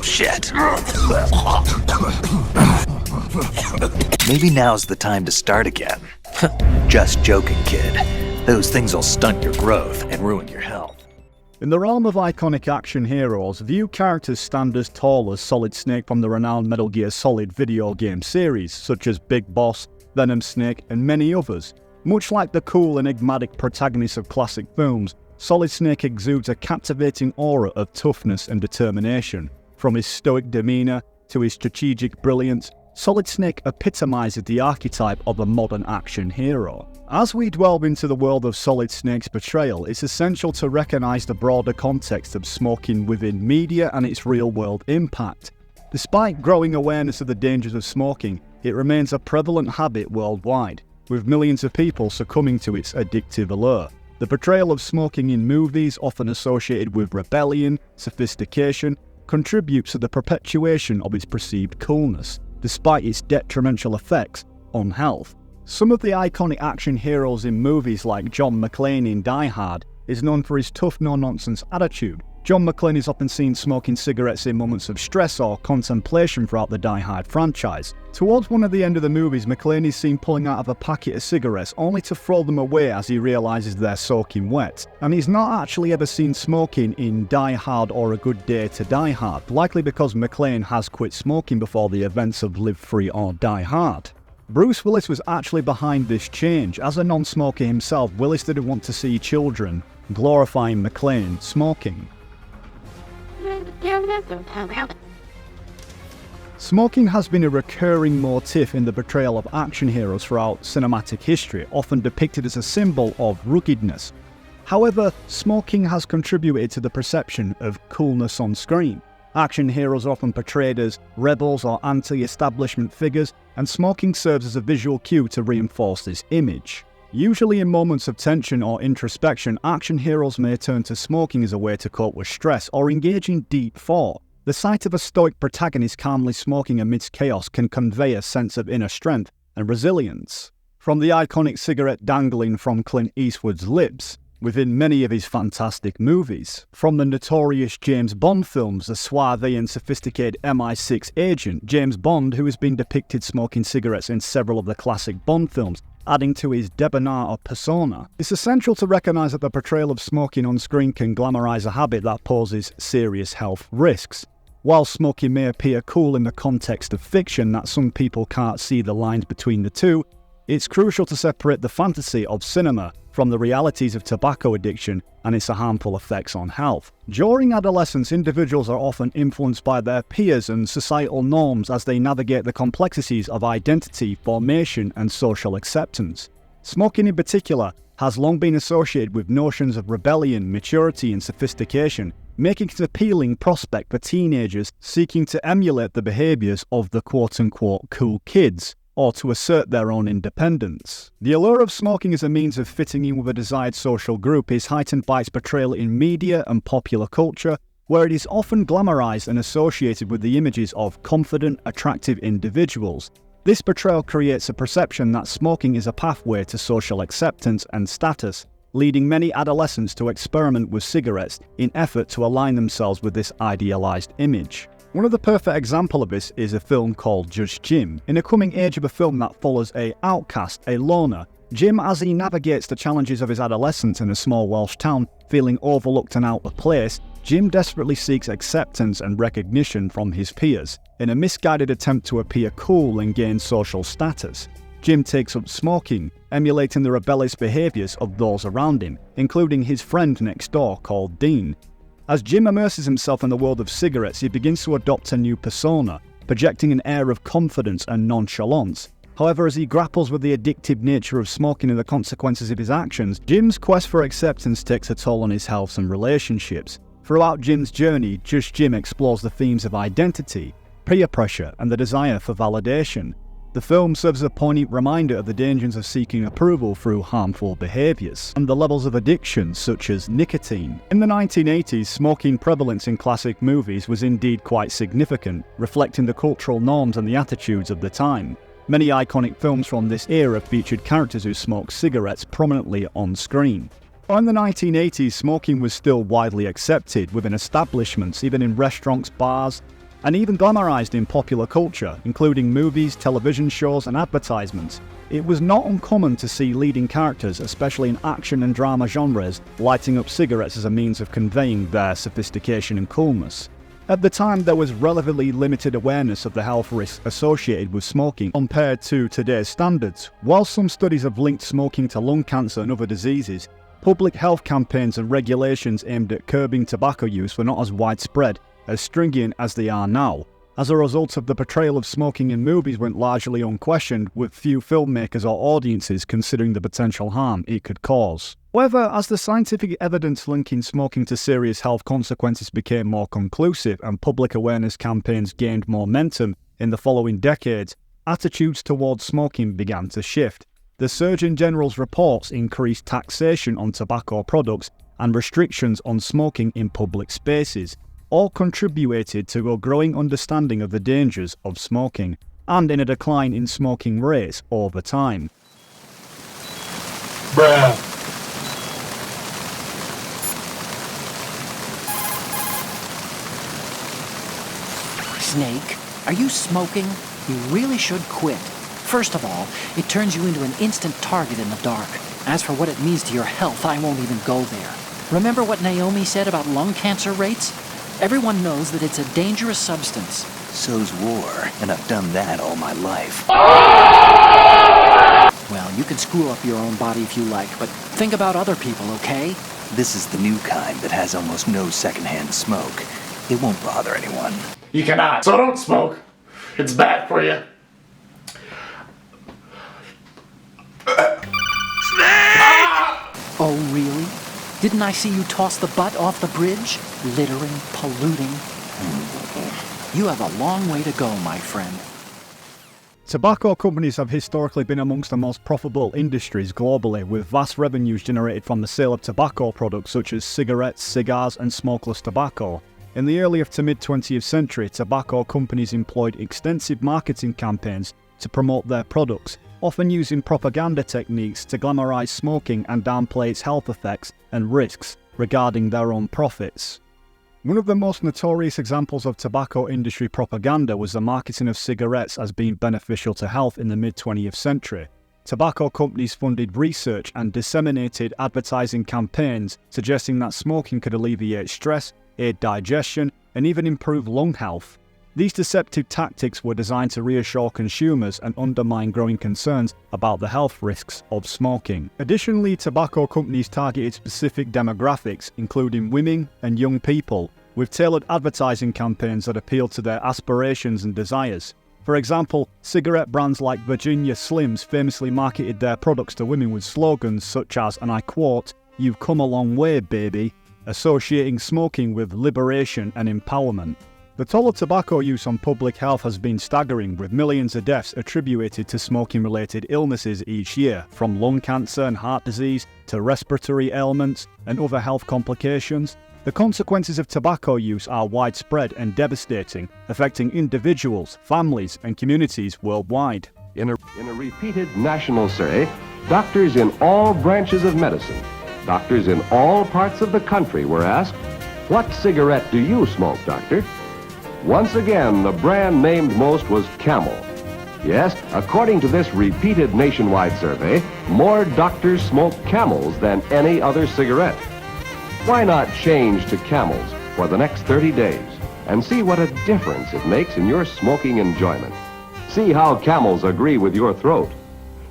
shit. Maybe now's the time to start again. Just joking, kid. Those things will stunt your growth and ruin your health. In the realm of iconic action heroes, few characters stand as tall as Solid Snake from the renowned Metal Gear Solid video game series, such as Big Boss, Venom Snake, and many others. Much like the cool, enigmatic protagonists of classic films, Solid Snake exudes a captivating aura of toughness and determination. From his stoic demeanour to his strategic brilliance, Solid Snake epitomizes the archetype of a modern action hero. As we delve into the world of Solid Snake's portrayal, it's essential to recognise the broader context of smoking within media and its real-world impact. Despite growing awareness of the dangers of smoking, it remains a prevalent habit worldwide, with millions of people succumbing to its addictive allure. The portrayal of smoking in movies, often associated with rebellion, sophistication, contributes to the perpetuation of its perceived coolness, despite its detrimental effects on health. Some of the iconic action heroes in movies like John McClane in Die Hard is known for his tough no-nonsense attitude. John McClane is often seen smoking cigarettes in moments of stress or contemplation throughout the Die Hard franchise. Towards one of the end of the movies, McClane is seen pulling out of a packet of cigarettes only to throw them away as he realises they're soaking wet. And he's not actually ever seen smoking in Die Hard or A Good Day to Die Hard, likely because McClane has quit smoking before the events of Live Free or Die Hard. Bruce Willis was actually behind this change. As a non-smoker himself, Willis didn't want to see children glorifying McClane smoking. Smoking has been a recurring motif in the portrayal of action heroes throughout cinematic history, often depicted as a symbol of ruggedness. However, smoking has contributed to the perception of coolness on screen. Action heroes are often portrayed as rebels or anti-establishment figures, and smoking serves as a visual cue to reinforce this image. Usually in moments of tension or introspection, action heroes may turn to smoking as a way to cope with stress or engage in deep thought. The sight of a stoic protagonist calmly smoking amidst chaos can convey a sense of inner strength and resilience. From the iconic cigarette dangling from Clint Eastwood's lips within many of his fantastic movies, from the notorious James Bond films, the suave and sophisticated MI6 agent James Bond, who has been depicted smoking cigarettes in several of the classic Bond films, adding to his debonair persona. It's essential to recognise that the portrayal of smoking on screen can glamorise a habit that poses serious health risks. While smoking may appear cool in the context of fiction, that some people can't see the lines between the two, it's crucial to separate the fantasy of cinema from the realities of tobacco addiction and its harmful effects on health. During adolescence, individuals are often influenced by their peers and societal norms as they navigate the complexities of identity, formation, and social acceptance. Smoking in particular has long been associated with notions of rebellion, maturity, and sophistication, making it an appealing prospect for teenagers seeking to emulate the behaviours of the quote-unquote cool kids, or to assert their own independence. The allure of smoking as a means of fitting in with a desired social group is heightened by its portrayal in media and popular culture, where it is often glamorized and associated with the images of confident, attractive individuals. This portrayal creates a perception that smoking is a pathway to social acceptance and status, leading many adolescents to experiment with cigarettes in effort to align themselves with this idealized image. One of the perfect examples of this is a film called Just Jim. In a coming age of a film that follows a outcast, a loner, Jim, as he navigates the challenges of his adolescence in a small Welsh town, feeling overlooked and out of place, Jim desperately seeks acceptance and recognition from his peers, in a misguided attempt to appear cool and gain social status. Jim takes up smoking, emulating the rebellious behaviours of those around him, including his friend next door called Dean. As Jim immerses himself in the world of cigarettes, he begins to adopt a new persona, projecting an air of confidence and nonchalance. However, as he grapples with the addictive nature of smoking and the consequences of his actions, Jim's quest for acceptance takes a toll on his health and relationships. Throughout Jim's journey, Just Jim explores the themes of identity, peer pressure, and the desire for validation. The film serves as a poignant reminder of the dangers of seeking approval through harmful behaviours, and the levels of addiction such as nicotine. In the 1980s, smoking prevalence in classic movies was indeed quite significant, reflecting the cultural norms and the attitudes of the time. Many iconic films from this era featured characters who smoked cigarettes prominently on screen. In the 1980s, smoking was still widely accepted within establishments, even in restaurants, bars, and even glamorized in popular culture, including movies, television shows, and advertisements. It was not uncommon to see leading characters, especially in action and drama genres, lighting up cigarettes as a means of conveying their sophistication and coolness. At the time, there was relatively limited awareness of the health risks associated with smoking compared to today's standards. While some studies have linked smoking to lung cancer and other diseases, public health campaigns and regulations aimed at curbing tobacco use were not as widespread, as stringent as they are now. As a result of the portrayal of smoking in movies went largely unquestioned, with few filmmakers or audiences considering the potential harm it could cause. However, as the scientific evidence linking smoking to serious health consequences became more conclusive and public awareness campaigns gained momentum in the following decades, attitudes towards smoking began to shift. The Surgeon General's reports increased taxation on tobacco products and restrictions on smoking in public spaces, all contributed to a growing understanding of the dangers of smoking, and in a decline in smoking rates over time. Bruh. Snake, are you smoking? You really should quit. First of all, it turns you into an instant target in the dark. As for what it means to your health, I won't even go there. Remember what Naomi said about lung cancer rates? Everyone knows that it's a dangerous substance. So's war, and I've done that all my life. Well, you can screw up your own body if you like, but think about other people, okay? This is the new kind that has almost no secondhand smoke. It won't bother anyone. You cannot. So don't smoke. It's bad for you. Oh, really? Didn't I see you toss the butt off the bridge? Littering, polluting. You have a long way to go, my friend. Tobacco companies have historically been amongst the most profitable industries globally, with vast revenues generated from the sale of tobacco products such as cigarettes, cigars, and smokeless tobacco. In the early to mid-20th century, tobacco companies employed extensive marketing campaigns to promote their products, often using propaganda techniques to glamorize smoking and downplay its health effects and risks regarding their own profits. One of the most notorious examples of tobacco industry propaganda was the marketing of cigarettes as being beneficial to health in the mid-20th century. Tobacco companies funded research and disseminated advertising campaigns suggesting that smoking could alleviate stress, aid digestion, and even improve lung health. These deceptive tactics were designed to reassure consumers and undermine growing concerns about the health risks of smoking. Additionally, tobacco companies targeted specific demographics, including women and young people, with tailored advertising campaigns that appealed to their aspirations and desires. For example, cigarette brands like Virginia Slims famously marketed their products to women with slogans such as, and I quote, "You've come a long way, baby," associating smoking with liberation and empowerment. The toll of tobacco use on public health has been staggering, with millions of deaths attributed to smoking-related illnesses each year, from lung cancer and heart disease to respiratory ailments and other health complications. The consequences of tobacco use are widespread and devastating, affecting individuals, families, and communities worldwide. In a repeated national survey, doctors in all branches of medicine, doctors in all parts of the country were asked, "What cigarette do you smoke, doctor?" Once again, the brand named most was Camel. Yes, according to this repeated nationwide survey, more doctors smoke Camels than any other cigarette. Why not change to Camels for the next 30 days and see what a difference it makes in your smoking enjoyment? See how Camels agree with your throat.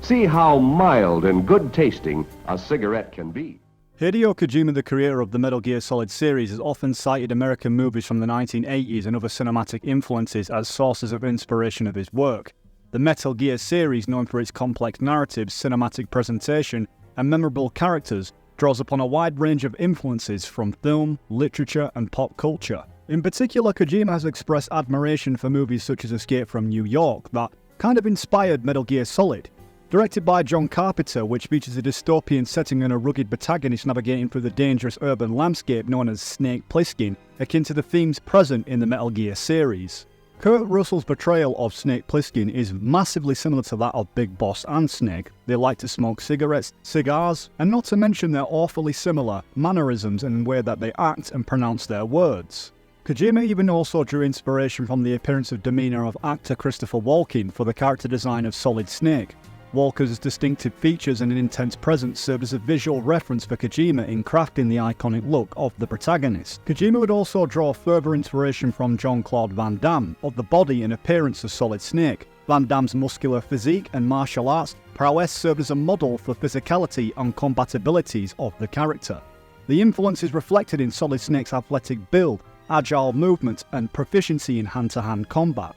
See how mild and good tasting a cigarette can be. Hideo Kojima, the creator of the Metal Gear Solid series, has often cited American movies from the 1980s and other cinematic influences as sources of inspiration of his work. The Metal Gear series, known for its complex narratives, cinematic presentation, and memorable characters, draws upon a wide range of influences from film, literature, and pop culture. In particular, Kojima has expressed admiration for movies such as Escape from New York that kind of inspired Metal Gear Solid. Directed by John Carpenter, which features a dystopian setting and a rugged protagonist navigating through the dangerous urban landscape known as Snake Plissken, akin to the themes present in the Metal Gear series. Kurt Russell's portrayal of Snake Plissken is massively similar to that of Big Boss and Snake. They like to smoke cigarettes, cigars, and not to mention their awfully similar mannerisms and the way that they act and pronounce their words. Kojima even also drew inspiration from the appearance of demeanour of actor Christopher Walken for the character design of Solid Snake. Walker's distinctive features and an intense presence served as a visual reference for Kojima in crafting the iconic look of the protagonist. Kojima would also draw further inspiration from Jean-Claude Van Damme of the body and appearance of Solid Snake. Van Damme's muscular physique and martial arts prowess served as a model for physicality and compatibilities of the character. The influence is reflected in Solid Snake's athletic build, agile movement, and proficiency in hand-to-hand combat.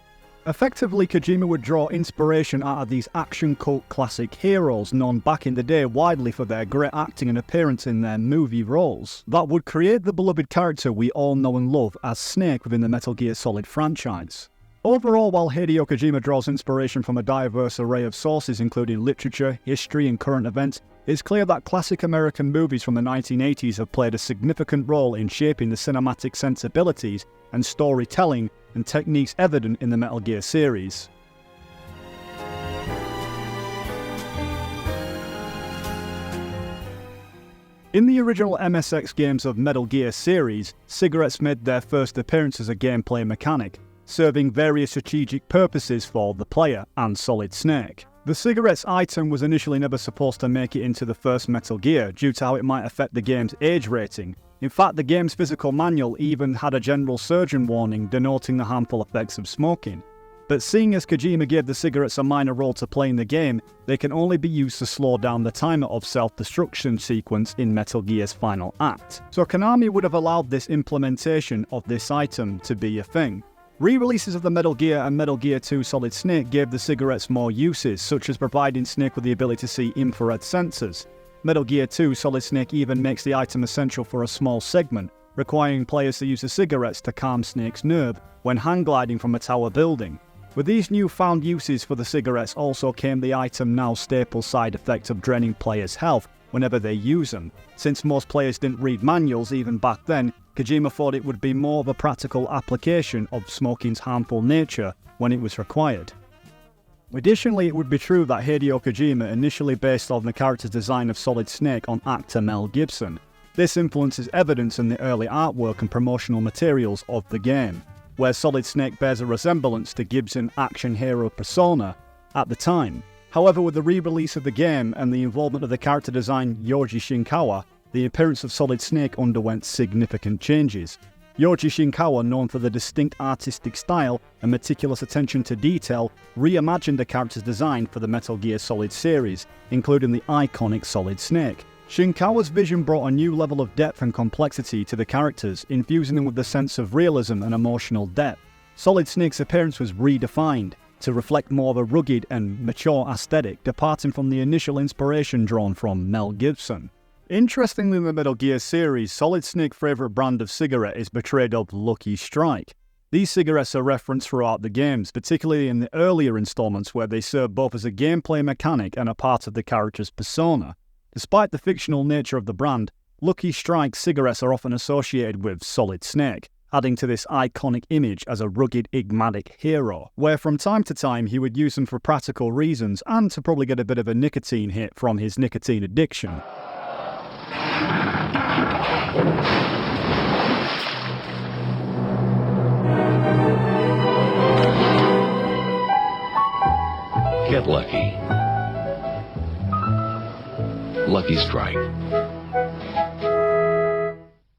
Effectively, Kojima would draw inspiration out of these action cult classic heroes known back in the day widely for their great acting and appearance in their movie roles, that would create the beloved character we all know and love as Snake within the Metal Gear Solid franchise. Overall, while Hideo Kojima draws inspiration from a diverse array of sources including literature, history, and current events, it's clear that classic American movies from the 1980s have played a significant role in shaping the cinematic sensibilities and storytelling and techniques evident in the Metal Gear series. In the original MSX games of Metal Gear series, cigarettes made their first appearance as a gameplay mechanic, serving various strategic purposes for the player and Solid Snake. The cigarettes item was initially never supposed to make it into the first Metal Gear due to how it might affect the game's age rating. In fact, the game's physical manual even had a general surgeon warning denoting the harmful effects of smoking. But seeing as Kojima gave the cigarettes a minor role to play in the game, they can only be used to slow down the timer of self-destruction sequence in Metal Gear's final act. So Konami would have allowed this implementation of this item to be a thing. Re-releases of the Metal Gear and Metal Gear 2 Solid Snake gave the cigarettes more uses, such as providing Snake with the ability to see infrared sensors. Metal Gear 2 Solid Snake even makes the item essential for a small segment, requiring players to use the cigarettes to calm Snake's nerve when hang gliding from a tower building. With these newfound uses for the cigarettes also came the item now staple side effect of draining players' health whenever they use them. Since most players didn't read manuals even back then, Kojima thought it would be more of a practical application of smoking's harmful nature when it was required. Additionally, it would be true that Hideo Kojima initially based on the character's design of Solid Snake on actor Mel Gibson. This influence is evident in the early artwork and promotional materials of the game, where Solid Snake bears a resemblance to Gibson's action hero persona at the time. However, with the re-release of the game and the involvement of the character design Yoji Shinkawa, the appearance of Solid Snake underwent significant changes. Yoji Shinkawa, known for the distinct artistic style and meticulous attention to detail, reimagined the character's design for the Metal Gear Solid series, including the iconic Solid Snake. Shinkawa's vision brought a new level of depth and complexity to the characters, infusing them with a sense of realism and emotional depth. Solid Snake's appearance was redefined to reflect more of a rugged and mature aesthetic, departing from the initial inspiration drawn from Mel Gibson. Interestingly, in the Metal Gear series, Solid Snake's favourite brand of cigarette is portrayed as Lucky Strike. These cigarettes are referenced throughout the games, particularly in the earlier installments where they serve both as a gameplay mechanic and a part of the character's persona. Despite the fictional nature of the brand, Lucky Strike cigarettes are often associated with Solid Snake, adding to this iconic image as a rugged, enigmatic hero, where from time to time he would use them for practical reasons and to probably get a bit of a nicotine hit from his nicotine addiction. Get lucky. Lucky Strike.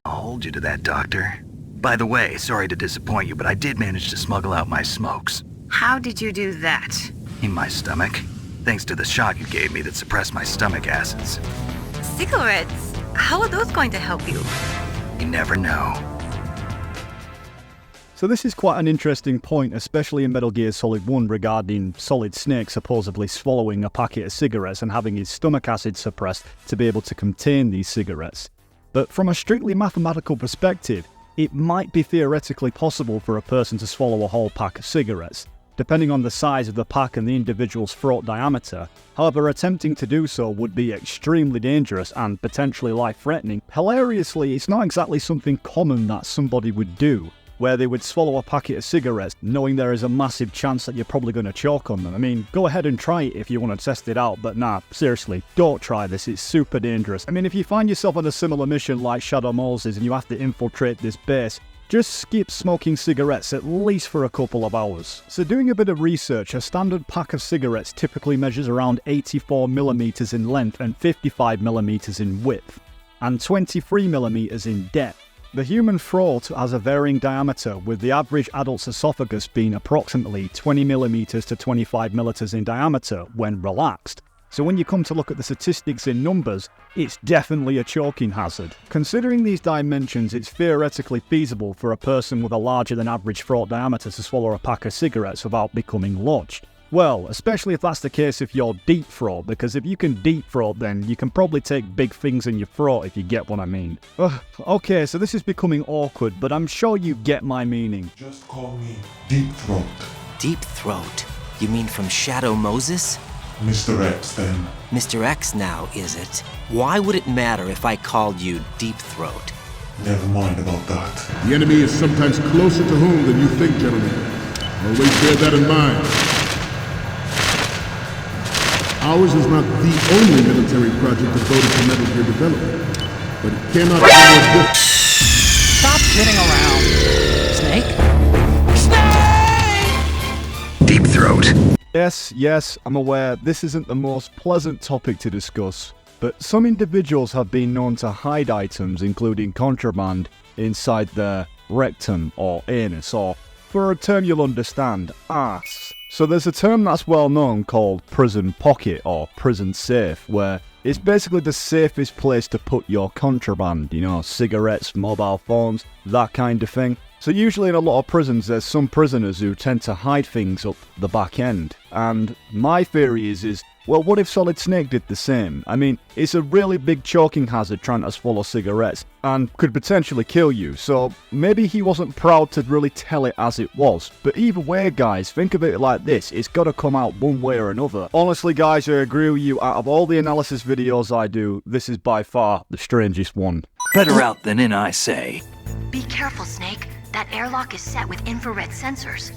I'll hold you to that, Doctor. By the way, sorry to disappoint you, but I did manage to smuggle out my smokes. How did you do that? In my stomach. Thanks to the shot you gave me that suppressed my stomach acids. Cigarettes? How are those going to help you? You never know. So this is quite an interesting point, especially in Metal Gear Solid 1 regarding Solid Snake supposedly swallowing a packet of cigarettes and having his stomach acid suppressed to be able to contain these cigarettes. But from a strictly mathematical perspective, it might be theoretically possible for a person to swallow a whole pack of cigarettes, depending on the size of the pack and the individual's throat diameter. However, attempting to do so would be extremely dangerous and potentially life-threatening. Hilariously, it's not exactly something common that somebody would do, where they would swallow a packet of cigarettes knowing there is a massive chance that you're probably going to choke on them. I mean, go ahead and try it if you want to test it out, but nah, seriously, don't try this, it's super dangerous. I mean, if you find yourself on a similar mission like Shadow Moses and you have to infiltrate this base, just skip smoking cigarettes at least for a couple of hours. So doing a bit of research, a standard pack of cigarettes typically measures around 84mm in length and 55mm in width, and 23mm in depth. The human throat has a varying diameter, with the average adult's esophagus being approximately 20mm to 25mm in diameter when relaxed. So when you come to look at the statistics in numbers, it's definitely a choking hazard. Considering these dimensions, it's theoretically feasible for a person with a larger than average throat diameter to swallow a pack of cigarettes without becoming lodged. Well, especially if that's the case if you're deep throat, because if you can deep throat, then you can probably take big things in your throat, if you get what I mean. Okay, so this is becoming awkward, but I'm sure you get my meaning. Just call me Deep Throat. Deep Throat? You mean from Shadow Moses? Mr. X, then. Mr. X now, is it? Why would it matter if I called you Deep Throat? Never mind about that. The enemy is sometimes closer to home than you think, gentlemen. Always bear that in mind. Ours is not the only military project devoted to Metal Gear development, but it cannot be more difficult. Stop kidding around. Snake? Snake! Deep throat. Yes, I'm aware this isn't the most pleasant topic to discuss, but some individuals have been known to hide items, including contraband, inside their rectum or anus, or, for a term you'll understand, ass. So there's a term that's well known called prison pocket or prison safe, where it's basically the safest place to put your contraband, cigarettes, mobile phones, that kind of thing. So usually in a lot of prisons, there's some prisoners who tend to hide things up the back end. And my theory is, well, what if Solid Snake did the same? I mean, it's a really big choking hazard trying to swallow cigarettes, and could potentially kill you, so maybe he wasn't proud to really tell it as it was. But either way, guys, think of it like this, it's gotta come out one way or another. Honestly, guys, I agree with you, out of all the analysis videos I do, this is by far the strangest one. Better out than in, I say. Be careful, Snake. That airlock is set with infrared sensors.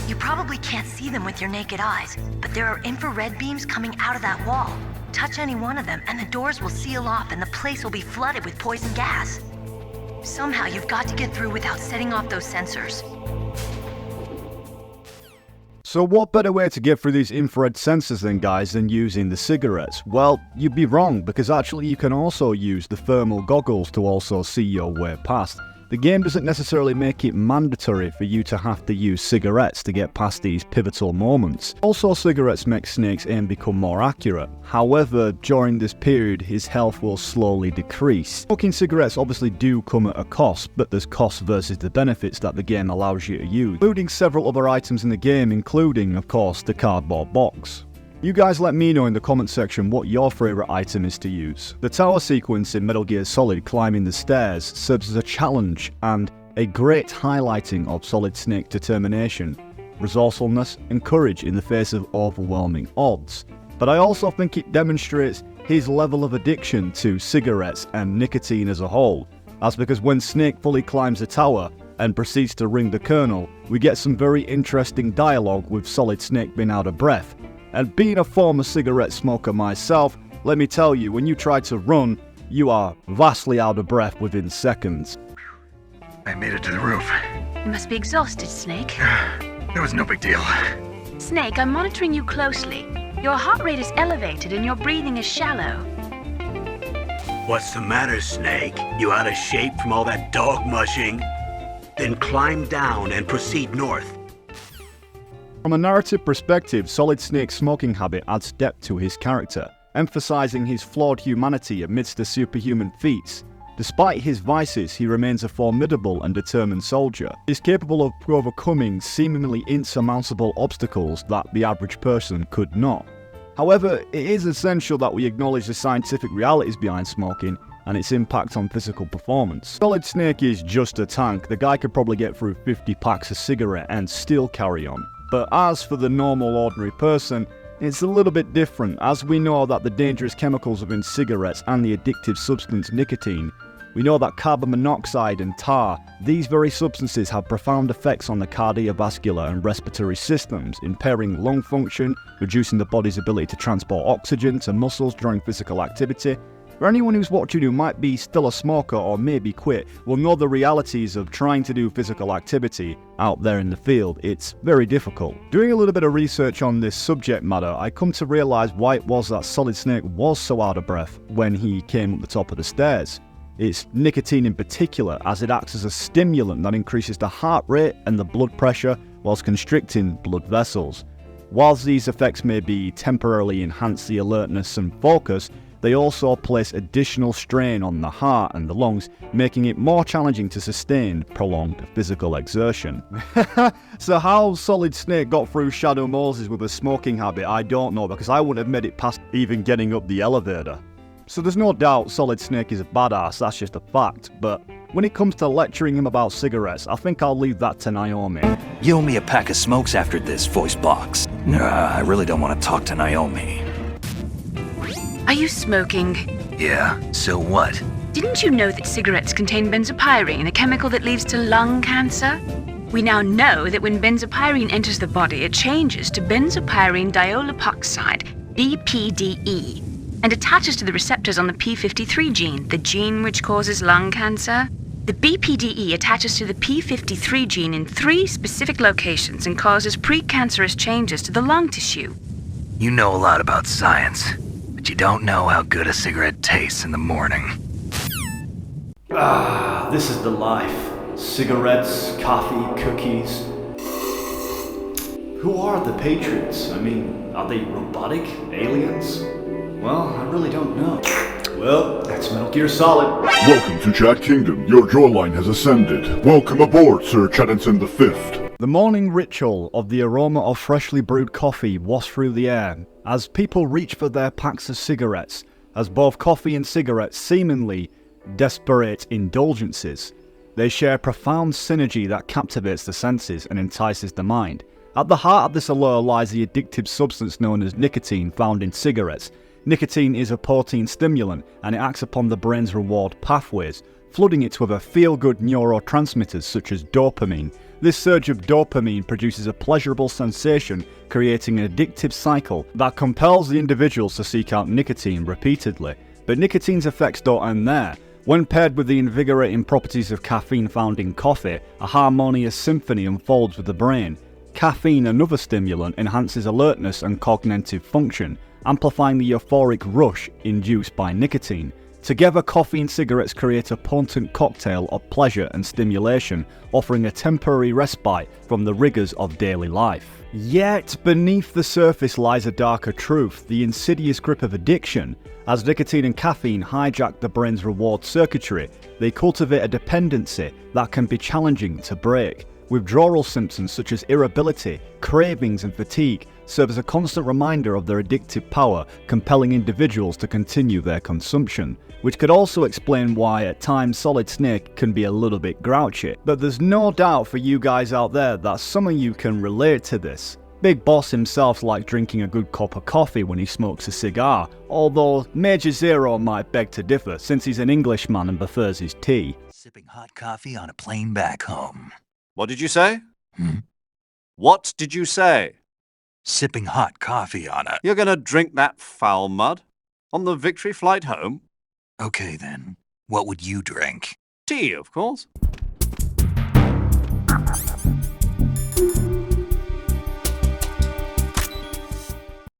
You probably can't see them with your naked eyes, but there are infrared beams coming out of that wall. Touch any one of them and the doors will seal off and the place will be flooded with poison gas. Somehow you've got to get through without setting off those sensors. So what better way to get through these infrared sensors then, guys, than using the cigarettes? Well, you'd be wrong, because actually you can also use the thermal goggles to also see your way past. The game doesn't necessarily make it mandatory for you to have to use cigarettes to get past these pivotal moments. Also, cigarettes make Snake's aim become more accurate. However, during this period, his health will slowly decrease. Smoking cigarettes obviously do come at a cost, but there's cost versus the benefits that the game allows you to use, including several other items in the game, including, of course, the cardboard box. You guys let me know in the comment section what your favourite item is to use. The tower sequence in Metal Gear Solid climbing the stairs serves as a challenge and a great highlighting of Solid Snake's determination, resourcefulness and courage in the face of overwhelming odds. But I also think it demonstrates his level of addiction to cigarettes and nicotine as a whole. That's because when Snake fully climbs the tower and proceeds to ring the Colonel, we get some very interesting dialogue with Solid Snake being out of breath. And being a former cigarette smoker myself, let me tell you, when you try to run, you are vastly out of breath within seconds. I made it to the roof. You must be exhausted, Snake. It was no big deal. Snake, I'm monitoring you closely. Your heart rate is elevated and your breathing is shallow. What's the matter, Snake? You out of shape from all that dog mushing? Then climb down and proceed north. From a narrative perspective, Solid Snake's smoking habit adds depth to his character, emphasizing his flawed humanity amidst the superhuman feats. Despite his vices, he remains a formidable and determined soldier. He is capable of overcoming seemingly insurmountable obstacles that the average person could not. However, it is essential that we acknowledge the scientific realities behind smoking and its impact on physical performance. Solid Snake is just a tank. The guy could probably get through 50 packs of cigarette and still carry on. But as for the normal ordinary person, it's a little bit different, as we know that the dangerous chemicals within cigarettes and the addictive substance nicotine. We know that carbon monoxide and tar, these very substances have profound effects on the cardiovascular and respiratory systems, impairing lung function, reducing the body's ability to transport oxygen to muscles during physical activity, For anyone who's watching who might be still a smoker or maybe quit, will know the realities of trying to do physical activity out there in the field. It's very difficult. Doing a little bit of research on this subject matter, I come to realise why it was that Solid Snake was so out of breath when he came up the top of the stairs. It's nicotine in particular, as it acts as a stimulant that increases the heart rate and the blood pressure whilst constricting blood vessels. Whilst these effects may be temporarily enhance the alertness and focus, they also place additional strain on the heart and the lungs, making it more challenging to sustain prolonged physical exertion. So how Solid Snake got through Shadow Moses with a smoking habit, I don't know, because I wouldn't have made it past even getting up the elevator. So there's no doubt Solid Snake is a badass, that's just a fact, but when it comes to lecturing him about cigarettes, I think I'll leave that to Naomi. You owe me a pack of smokes after this, voice box. I really don't want to talk to Naomi. Are you smoking? Yeah, so what? Didn't you know that cigarettes contain benzopyrene, a chemical that leads to lung cancer? We now know that when benzopyrene enters the body, it changes to benzopyrene diolipoxide, BPDE, and attaches to the receptors on the p53 gene, the gene which causes lung cancer. The BPDE attaches to the p53 gene in 3 specific locations and causes precancerous changes to the lung tissue. You know a lot about science, but you don't know how good a cigarette tastes in the morning. This is the life. Cigarettes, coffee, cookies. Who are the Patriots? I mean, are they robotic? Aliens? Well, I really don't know. Well, that's Metal Gear Solid. Welcome to Chat Kingdom. Your jawline has ascended. Welcome aboard, Sir Chattinson V. The morning ritual of the aroma of freshly brewed coffee wafts through the air as people reach for their packs of cigarettes, as both coffee and cigarettes seemingly desperate indulgences. They share profound synergy that captivates the senses and entices the mind. At the heart of this allure lies the addictive substance known as nicotine found in cigarettes. Nicotine is a potent stimulant and it acts upon the brain's reward pathways, flooding it with feel-good neurotransmitters such as dopamine. This surge of dopamine produces a pleasurable sensation, creating an addictive cycle that compels the individuals to seek out nicotine repeatedly. But nicotine's effects don't end there. When paired with the invigorating properties of caffeine found in coffee, a harmonious symphony unfolds with the brain. Caffeine, another stimulant, enhances alertness and cognitive function, amplifying the euphoric rush induced by nicotine. Together, coffee and cigarettes create a potent cocktail of pleasure and stimulation, offering a temporary respite from the rigours of daily life. Yet, beneath the surface lies a darker truth, the insidious grip of addiction. As nicotine and caffeine hijack the brain's reward circuitry, they cultivate a dependency that can be challenging to break. Withdrawal symptoms such as irritability, cravings and fatigue serve as a constant reminder of their addictive power, compelling individuals to continue their consumption, which could also explain why at times Solid Snake can be a little bit grouchy. But there's no doubt for you guys out there that some of you can relate to this. Big Boss himself likes drinking a good cup of coffee when he smokes a cigar, although Major Zero might beg to differ since he's an Englishman and prefers his tea. Sipping hot coffee on a plane back home. What did you say? What did you say? Sipping hot coffee on a... You're gonna drink that foul mud? On the victory flight home? Okay then, what would you drink? Tea, of course.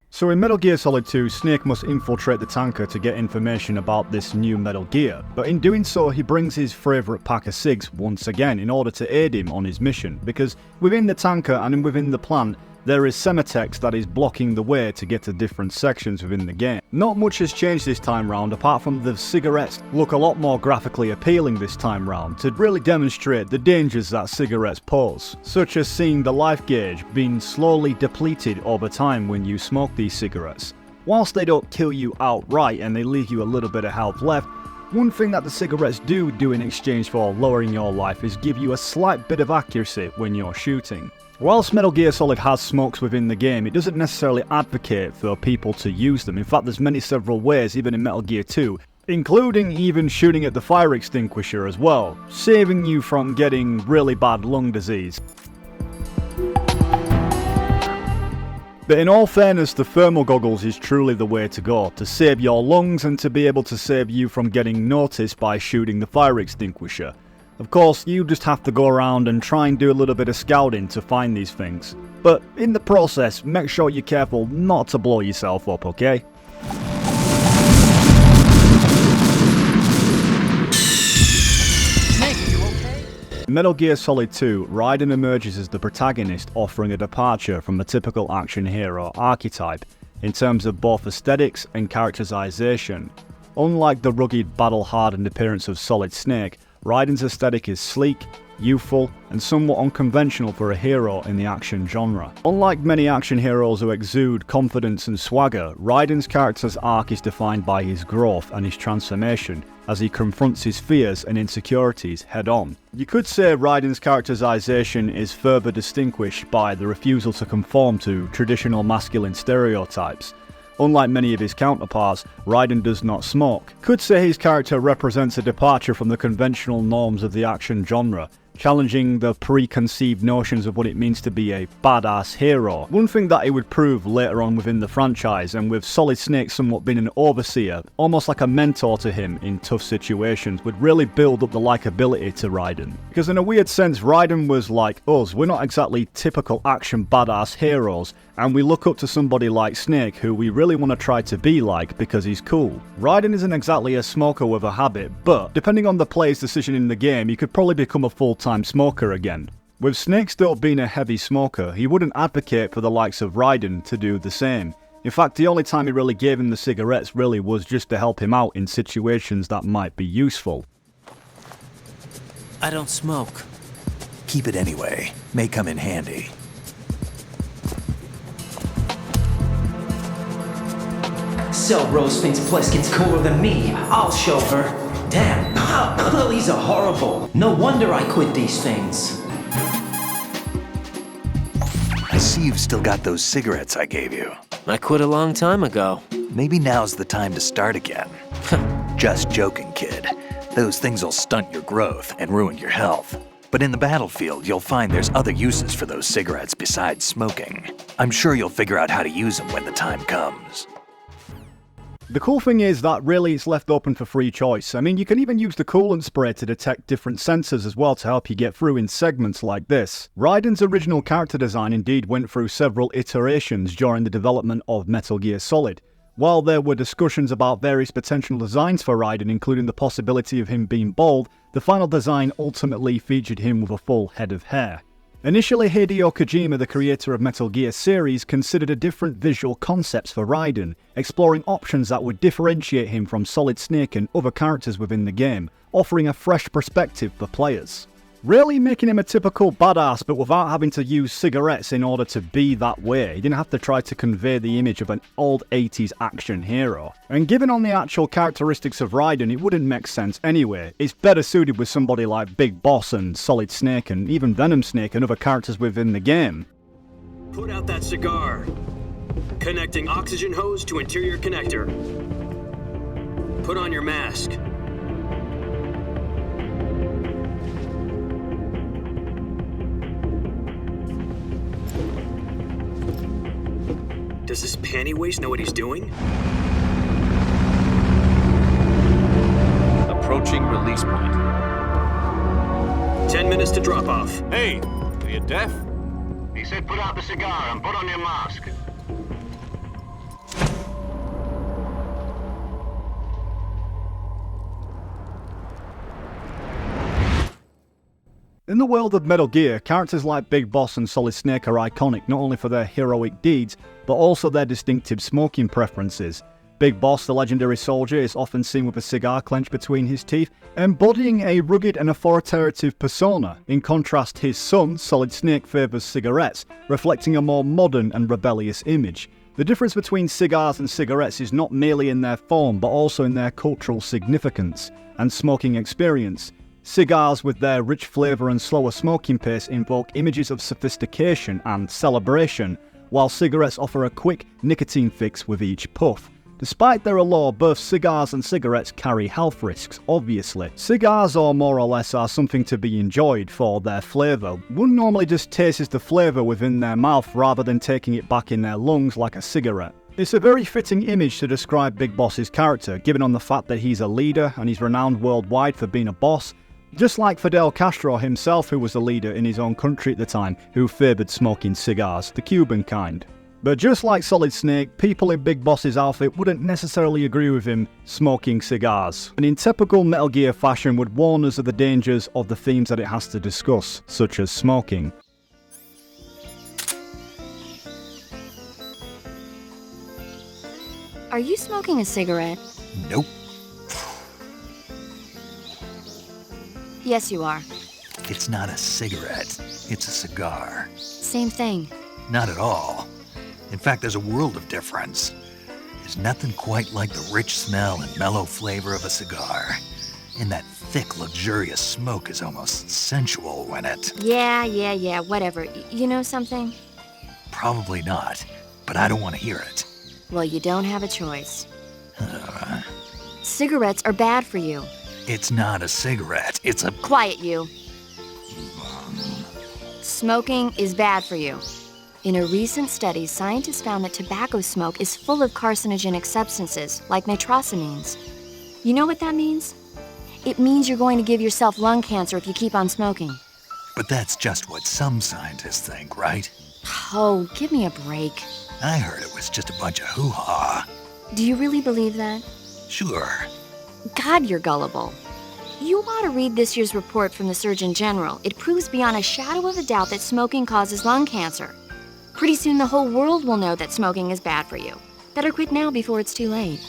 So in Metal Gear Solid 2, Snake must infiltrate the tanker to get information about this new Metal Gear, but in doing so he brings his favourite pack of cigs once again in order to aid him on his mission, because within the tanker and within the plant there is semitex that is blocking the way to get to different sections within the game. Not much has changed this time round apart from the cigarettes look a lot more graphically appealing this time round to really demonstrate the dangers that cigarettes pose, such as seeing the life gauge being slowly depleted over time when you smoke these cigarettes. Whilst they don't kill you outright and they leave you a little bit of health left, one thing that the cigarettes do in exchange for lowering your life is give you a slight bit of accuracy when you're shooting. Whilst Metal Gear Solid has smokes within the game, it doesn't necessarily advocate for people to use them. In fact, there's several ways, even in Metal Gear 2, including even shooting at the fire extinguisher as well, saving you from getting really bad lung disease. But in all fairness, the thermal goggles is truly the way to go, to save your lungs and to be able to save you from getting noticed by shooting the fire extinguisher. Of course, you just have to go around and try and do a little bit of scouting to find these things. But in the process, make sure you're careful not to blow yourself up, okay? In Metal Gear Solid 2, Raiden emerges as the protagonist, offering a departure from the typical action hero archetype in terms of both aesthetics and characterization. Unlike the rugged, battle-hardened appearance of Solid Snake, Raiden's aesthetic is sleek, youthful, and somewhat unconventional for a hero in the action genre. Unlike many action heroes who exude confidence and swagger, Raiden's character's arc is defined by his growth and his transformation as he confronts his fears and insecurities head-on. You could say Raiden's characterization is further distinguished by the refusal to conform to traditional masculine stereotypes. Unlike many of his counterparts, Raiden does not smoke. Could say his character represents a departure from the conventional norms of the action genre, challenging the preconceived notions of what it means to be a badass hero. One thing that he would prove later on within the franchise, and with Solid Snake somewhat being an overseer, almost like a mentor to him in tough situations, would really build up the likability to Raiden. Because in a weird sense, Raiden was like us. We're not exactly typical action badass heroes, and we look up to somebody like Snake who we really want to try to be like because he's cool. Raiden isn't exactly a smoker with a habit, but depending on the player's decision in the game, he could probably become a full-time smoker again. With Snake still being a heavy smoker, he wouldn't advocate for the likes of Raiden to do the same. In fact, the only time he really gave him the cigarettes really was just to help him out in situations that might be useful. I don't smoke. Keep it anyway. May come in handy. Rose thinks Pleskin's cooler than me. I'll show her. Damn, lilies are horrible. No wonder I quit these things. I see you've still got those cigarettes I gave you. I quit a long time ago. Maybe now's the time to start again. Just joking, kid. Those things will stunt your growth and ruin your health. But in the battlefield, you'll find there's other uses for those cigarettes besides smoking. I'm sure you'll figure out how to use them when the time comes. The cool thing is that really it's left open for free choice. I mean, you can even use the coolant spray to detect different sensors as well to help you get through in segments like this. Raiden's original character design indeed went through several iterations during the development of Metal Gear Solid. While there were discussions about various potential designs for Raiden, including the possibility of him being bald, the final design ultimately featured him with a full head of hair. Initially, Hideo Kojima, the creator of Metal Gear series, considered a different visual concepts for Raiden, exploring options that would differentiate him from Solid Snake and other characters within the game, offering a fresh perspective for players. Really making him a typical badass, but without having to use cigarettes in order to be that way. He didn't have to try to convey the image of an old 80s action hero. And given on the actual characteristics of Raiden, it wouldn't make sense anyway. It's better suited with somebody like Big Boss and Solid Snake and even Venom Snake and other characters within the game. Put out that cigar. Connecting oxygen hose to interior connector. Put on your mask. Does this panty waste know what he's doing? Approaching release point. 10 minutes to drop off. Hey, are you deaf? He said put out the cigar and put on your mask. In the world of Metal Gear, characters like Big Boss and Solid Snake are iconic not only for their heroic deeds, but also their distinctive smoking preferences. Big Boss, the legendary soldier, is often seen with a cigar clenched between his teeth, embodying a rugged and authoritative persona. In contrast, his son, Solid Snake, favours cigarettes, reflecting a more modern and rebellious image. The difference between cigars and cigarettes is not merely in their form, but also in their cultural significance and smoking experience. Cigars, with their rich flavour and slower smoking pace, invoke images of sophistication and celebration, while cigarettes offer a quick nicotine fix with each puff. Despite their allure, both cigars and cigarettes carry health risks, obviously. Cigars, or more or less, are something to be enjoyed for their flavour. One normally just tastes the flavour within their mouth rather than taking it back in their lungs like a cigarette. It's a very fitting image to describe Big Boss's character, given on the fact that he's a leader and he's renowned worldwide for being a boss, just like Fidel Castro himself, who was a leader in his own country at the time, who favoured smoking cigars, the Cuban kind. But just like Solid Snake, people in Big Boss's outfit wouldn't necessarily agree with him smoking cigars, and in typical Metal Gear fashion would warn us of the dangers of the themes that it has to discuss, such as smoking. Are you smoking a cigarette? Nope. Yes, you are. It's not a cigarette. It's a cigar. Same thing. Not at all. In fact, there's a world of difference. There's nothing quite like the rich smell and mellow flavor of a cigar. And that thick, luxurious smoke is almost sensual when it... Yeah, whatever. You know something? Probably not, but I don't want to hear it. Well, you don't have a choice. Cigarettes are bad for you. It's not a cigarette, it's a... Quiet, you. Smoking is bad for you. In a recent study, scientists found that tobacco smoke is full of carcinogenic substances, like nitrosamines. You know what that means? It means you're going to give yourself lung cancer if you keep on smoking. But that's just what some scientists think, right? Oh, give me a break. I heard it was just a bunch of hoo-ha. Do you really believe that? Sure. God, you're gullible. You ought to read this year's report from the Surgeon General. It proves beyond a shadow of a doubt that smoking causes lung cancer. Pretty soon the whole world will know that smoking is bad for you. Better quit now before it's too late.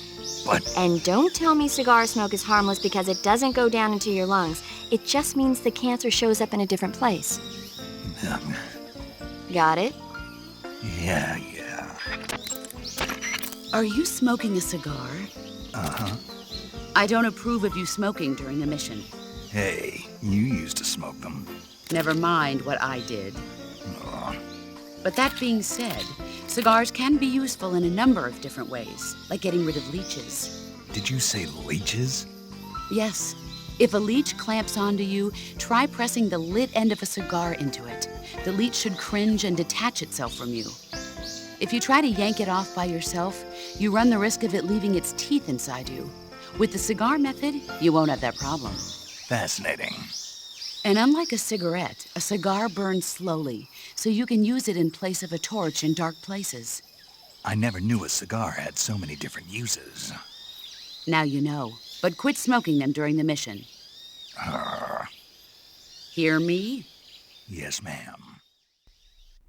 But... And don't tell me cigar smoke is harmless because it doesn't go down into your lungs. It just means the cancer shows up in a different place. Got it? Yeah. Are you smoking a cigar? Uh-huh. I don't approve of you smoking during the mission. Hey, you used to smoke them. Never mind what I did. But that being said, cigars can be useful in a number of different ways, like getting rid of leeches. Did you say leeches? Yes. If a leech clamps onto you, try pressing the lit end of a cigar into it. The leech should cringe and detach itself from you. If you try to yank it off by yourself, you run the risk of it leaving its teeth inside you. With the cigar method, you won't have that problem. Fascinating. And unlike a cigarette, a cigar burns slowly, so you can use it in place of a torch in dark places. I never knew a cigar had so many different uses. Now you know, but quit smoking them during the mission. Hear me? Yes, ma'am.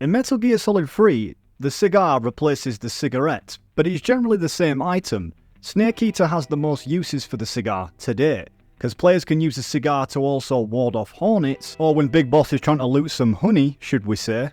In Metal Gear Solid 3, the cigar replaces the cigarette, but it's generally the same item. Snake Eater has the most uses for the cigar to date, because players can use the cigar to also ward off hornets, or when Big Boss is trying to loot some honey, should we say,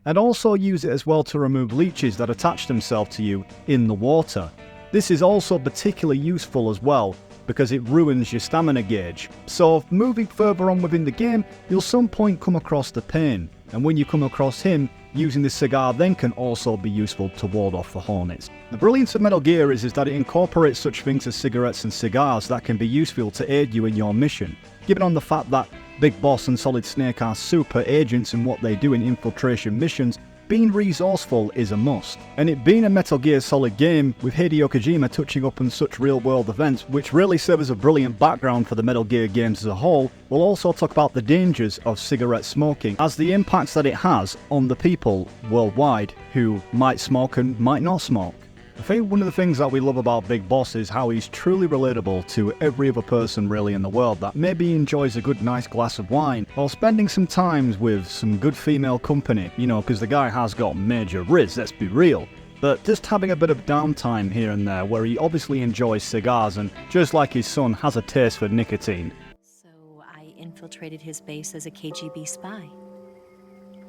and also use it as well to remove leeches that attach themselves to you in the water. This is also particularly useful as well, because it ruins your stamina gauge. So moving further on within the game, you'll some point come across the Pain, and when you come across him, using the cigar then can also be useful to ward off the hornets. The brilliance of Metal Gear is that it incorporates such things as cigarettes and cigars that can be useful to aid you in your mission. Given on the fact that Big Boss and Solid Snake are super agents in what they do in infiltration missions, being resourceful is a must. And it being a Metal Gear Solid game, with Hideo Kojima touching up on such real-world events, which really serve as a brilliant background for the Metal Gear games as a whole, we'll also talk about the dangers of cigarette smoking, as the impacts that it has on the people worldwide who might smoke and might not smoke. I think one of the things that we love about Big Boss is how he's truly relatable to every other person really in the world that maybe enjoys a good nice glass of wine or spending some time with some good female company, you know, because the guy has got major riz, let's be real. But just having a bit of downtime here and there where he obviously enjoys cigars and, just like his son, has a taste for nicotine. So I infiltrated his base as a KGB spy.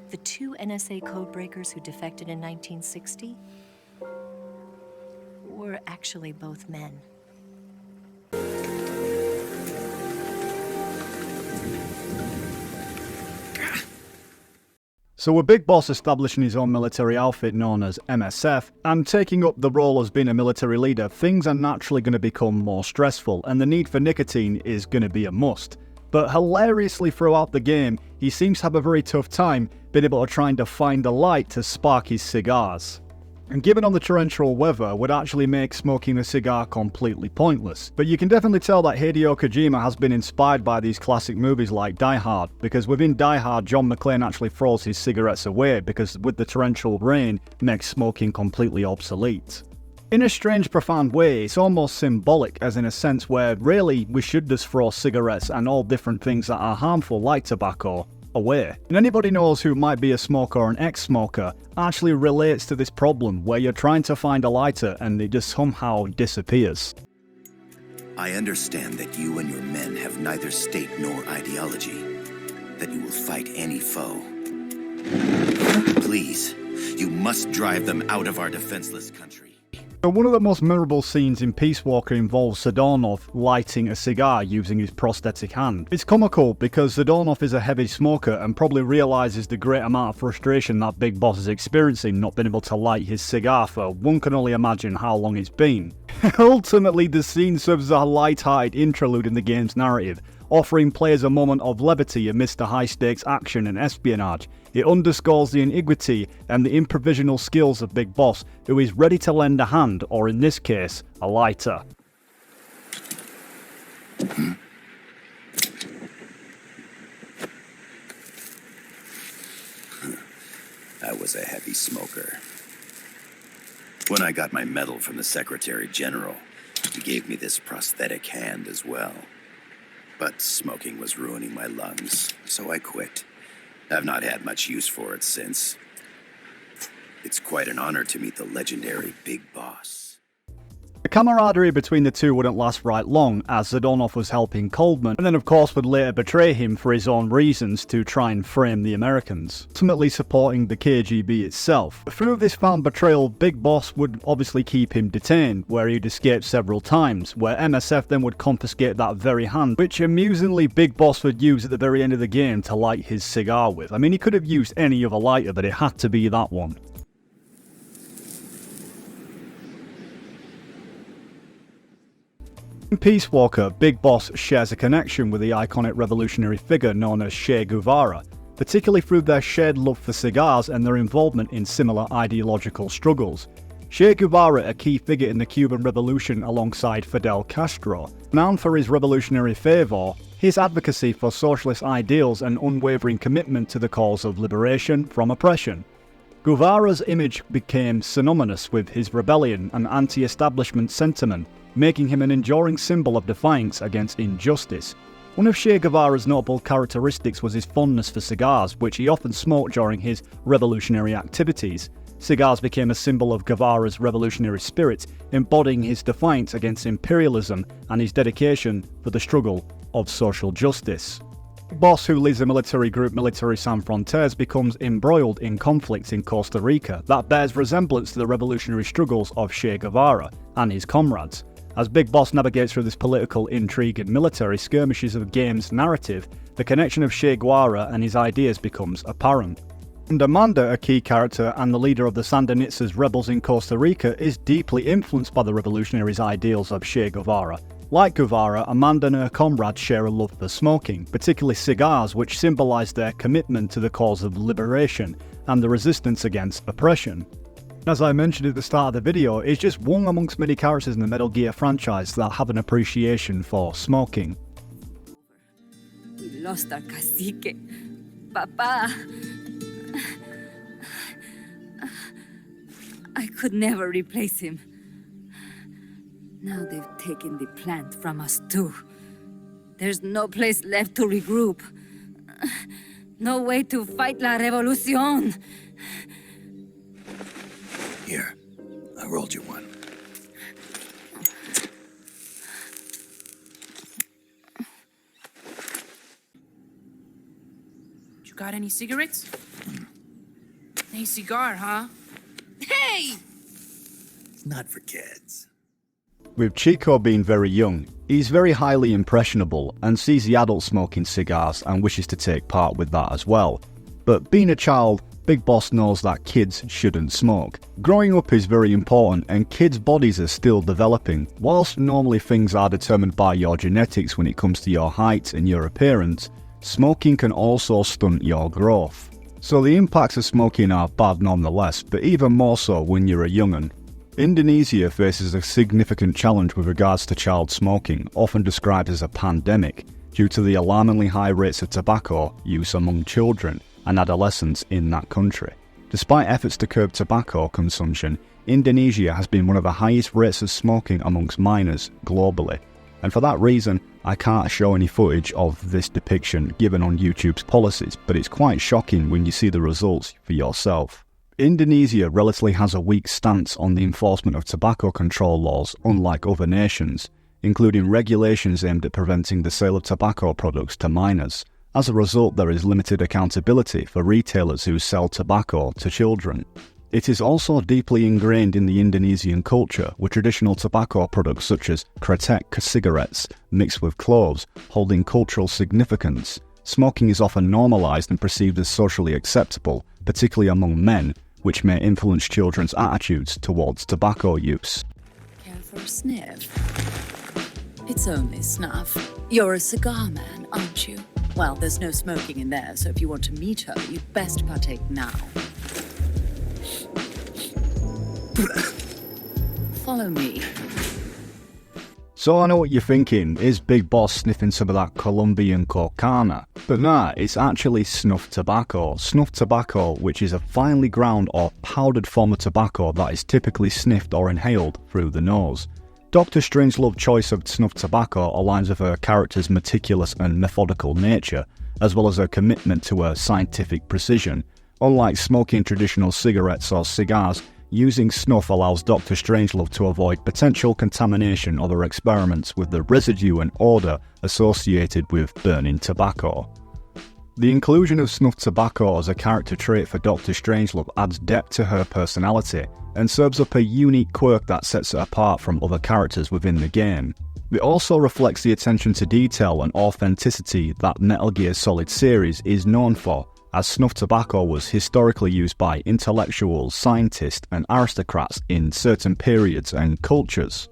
The two NSA codebreakers who defected in 1960 were actually both men. So with Big Boss establishing his own military outfit known as MSF, and taking up the role as being a military leader, things are naturally going to become more stressful, and the need for nicotine is going to be a must. But hilariously throughout the game, he seems to have a very tough time being able to try to find a light to spark his cigars. And given on the torrential weather would actually make smoking a cigar completely pointless. But you can definitely tell that Hideo Kojima has been inspired by these classic movies like Die Hard, because within Die Hard, John McClane actually throws his cigarettes away because with the torrential rain makes smoking completely obsolete. In a strange, profound way, it's almost symbolic, as in a sense where really we should just throw cigarettes and all different things that are harmful like tobacco away. And anybody knows who might be a smoker or an ex-smoker actually relates to this problem where you're trying to find a lighter and it just somehow disappears. I understand that you and your men have neither state nor ideology, that you will fight any foe. Please, you must drive them out of our defenseless country. So one of the most memorable scenes in Peace Walker involves Zadornov lighting a cigar using his prosthetic hand. It's comical because Zadornov is a heavy smoker and probably realises the great amount of frustration that Big Boss is experiencing not being able to light his cigar for one can only imagine how long it's been. Ultimately, the scene serves as a light-hearted interlude in the game's narrative, offering players a moment of levity amidst the high-stakes action and espionage. It underscores the iniquity and the improvisational skills of Big Boss, who is ready to lend a hand, or in this case, a lighter. I was a heavy smoker. When I got my medal from the Secretary General, he gave me this prosthetic hand as well. But smoking was ruining my lungs, so I quit. I've not had much use for it since. It's quite an honor to meet the legendary Big Boss. The camaraderie between the two wouldn't last right long, as Zadornov was helping Coldman, and then of course would later betray him for his own reasons to try and frame the Americans, ultimately supporting the KGB itself. Through this found betrayal, Big Boss would obviously keep him detained, where he'd escaped several times, where MSF then would confiscate that very hand, which amusingly Big Boss would use at the very end of the game to light his cigar with. I mean, he could have used any other lighter, but it had to be that one. In Peace Walker, Big Boss shares a connection with the iconic revolutionary figure known as Che Guevara, particularly through their shared love for cigars and their involvement in similar ideological struggles. Che Guevara, a key figure in the Cuban Revolution alongside Fidel Castro, known for his revolutionary fervor, his advocacy for socialist ideals and unwavering commitment to the cause of liberation from oppression. Guevara's image became synonymous with his rebellion and anti-establishment sentiment, making him an enduring symbol of defiance against injustice. One of Che Guevara's notable characteristics was his fondness for cigars, which he often smoked during his revolutionary activities. Cigars became a symbol of Guevara's revolutionary spirit, embodying his defiance against imperialism and his dedication for the struggle of social justice. Boss, who leads the military group Military Sans Frontières, becomes embroiled in conflict in Costa Rica that bears resemblance to the revolutionary struggles of Che Guevara and his comrades. As Big Boss navigates through this political intrigue and military skirmishes of the game's narrative, the connection of Che Guevara and his ideas becomes apparent. And Amanda, a key character and the leader of the Sandinistas rebels in Costa Rica, is deeply influenced by the revolutionaries' ideals of Che Guevara. Like Guevara, Amanda and her comrades share a love for smoking, particularly cigars, which symbolise their commitment to the cause of liberation and the resistance against oppression. As I mentioned at the start of the video, it's just one amongst many characters in the Metal Gear franchise that have an appreciation for smoking. We lost our cacique. Papa. I could never replace him. Now they've taken the plant from us too. There's no place left to regroup. No way to fight la revolución. Here, I rolled you one. You got any cigarettes? Hey, cigar, huh? Hey! It's not for kids. With Chico being very young, he's very highly impressionable and sees the adults smoking cigars and wishes to take part with that as well. But being a child, Big Boss knows that kids shouldn't smoke. Growing up is very important and kids' bodies are still developing. Whilst normally things are determined by your genetics when it comes to your height and your appearance, smoking can also stunt your growth. So the impacts of smoking are bad nonetheless, but even more so when you're a young'un. Indonesia faces a significant challenge with regards to child smoking, often described as a pandemic, due to the alarmingly high rates of tobacco use among children and adolescents in that country. Despite efforts to curb tobacco consumption, Indonesia has been one of the highest rates of smoking amongst minors globally. And for that reason, I can't show any footage of this depiction given on YouTube's policies, but it's quite shocking when you see the results for yourself. Indonesia relatively has a weak stance on the enforcement of tobacco control laws, unlike other nations, including regulations aimed at preventing the sale of tobacco products to minors. As a result, there is limited accountability for retailers who sell tobacco to children. It is also deeply ingrained in the Indonesian culture, with traditional tobacco products such as kretek cigarettes mixed with cloves holding cultural significance. Smoking is often normalised and perceived as socially acceptable, particularly among men, which may influence children's attitudes towards tobacco use. Care for a sniff? It's only snuff. You're a cigar man, aren't you? Well, there's no smoking in there, so if you want to meet her, you'd best partake now. Follow me. So I know what you're thinking, is Big Boss sniffing some of that Colombian cocana? But nah, it's actually snuff tobacco. Snuff tobacco, which is a finely ground or powdered form of tobacco that is typically sniffed or inhaled through the nose. Dr. Strangelove's choice of snuff tobacco aligns with her character's meticulous and methodical nature, as well as her commitment to her scientific precision. Unlike smoking traditional cigarettes or cigars, using snuff allows Dr. Strangelove to avoid potential contamination of her experiments with the residue and odour associated with burning tobacco. The inclusion of snuff tobacco as a character trait for Dr. Strangelove adds depth to her personality and serves up a unique quirk that sets it apart from other characters within the game. It also reflects the attention to detail and authenticity that Metal Gear Solid series is known for, as snuff tobacco was historically used by intellectuals, scientists and aristocrats in certain periods and cultures.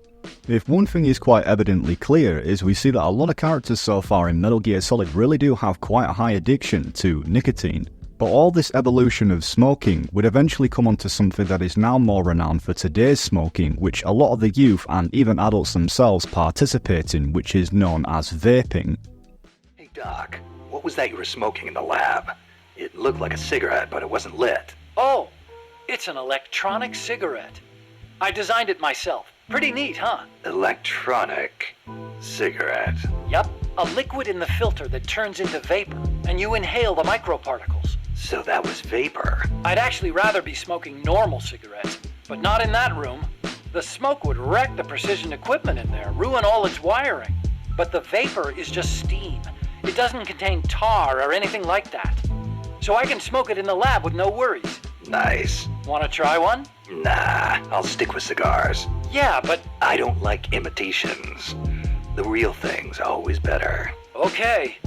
If one thing is quite evidently clear is we see that a lot of characters so far in Metal Gear Solid really do have quite a high addiction to nicotine. But all this evolution of smoking would eventually come onto something that is now more renowned for today's smoking, which a lot of the youth and even adults themselves participate in, which is known as vaping. Hey Doc, what was that you were smoking in the lab? It looked like a cigarette, but it wasn't lit. Oh, it's an electronic cigarette. I designed it myself. Pretty neat, huh? Electronic cigarette. Yep, a liquid in the filter that turns into vapor, and you inhale the microparticles. So that was vapor. I'd actually rather be smoking normal cigarettes, but not in that room. The smoke would wreck the precision equipment in there, ruin all its wiring. But the vapor is just steam. It doesn't contain tar or anything like that. So I can smoke it in the lab with no worries. Nice. Want to try one? Nah, I'll stick with cigars. Yeah, but I don't like imitations. The real thing's always better. Okay.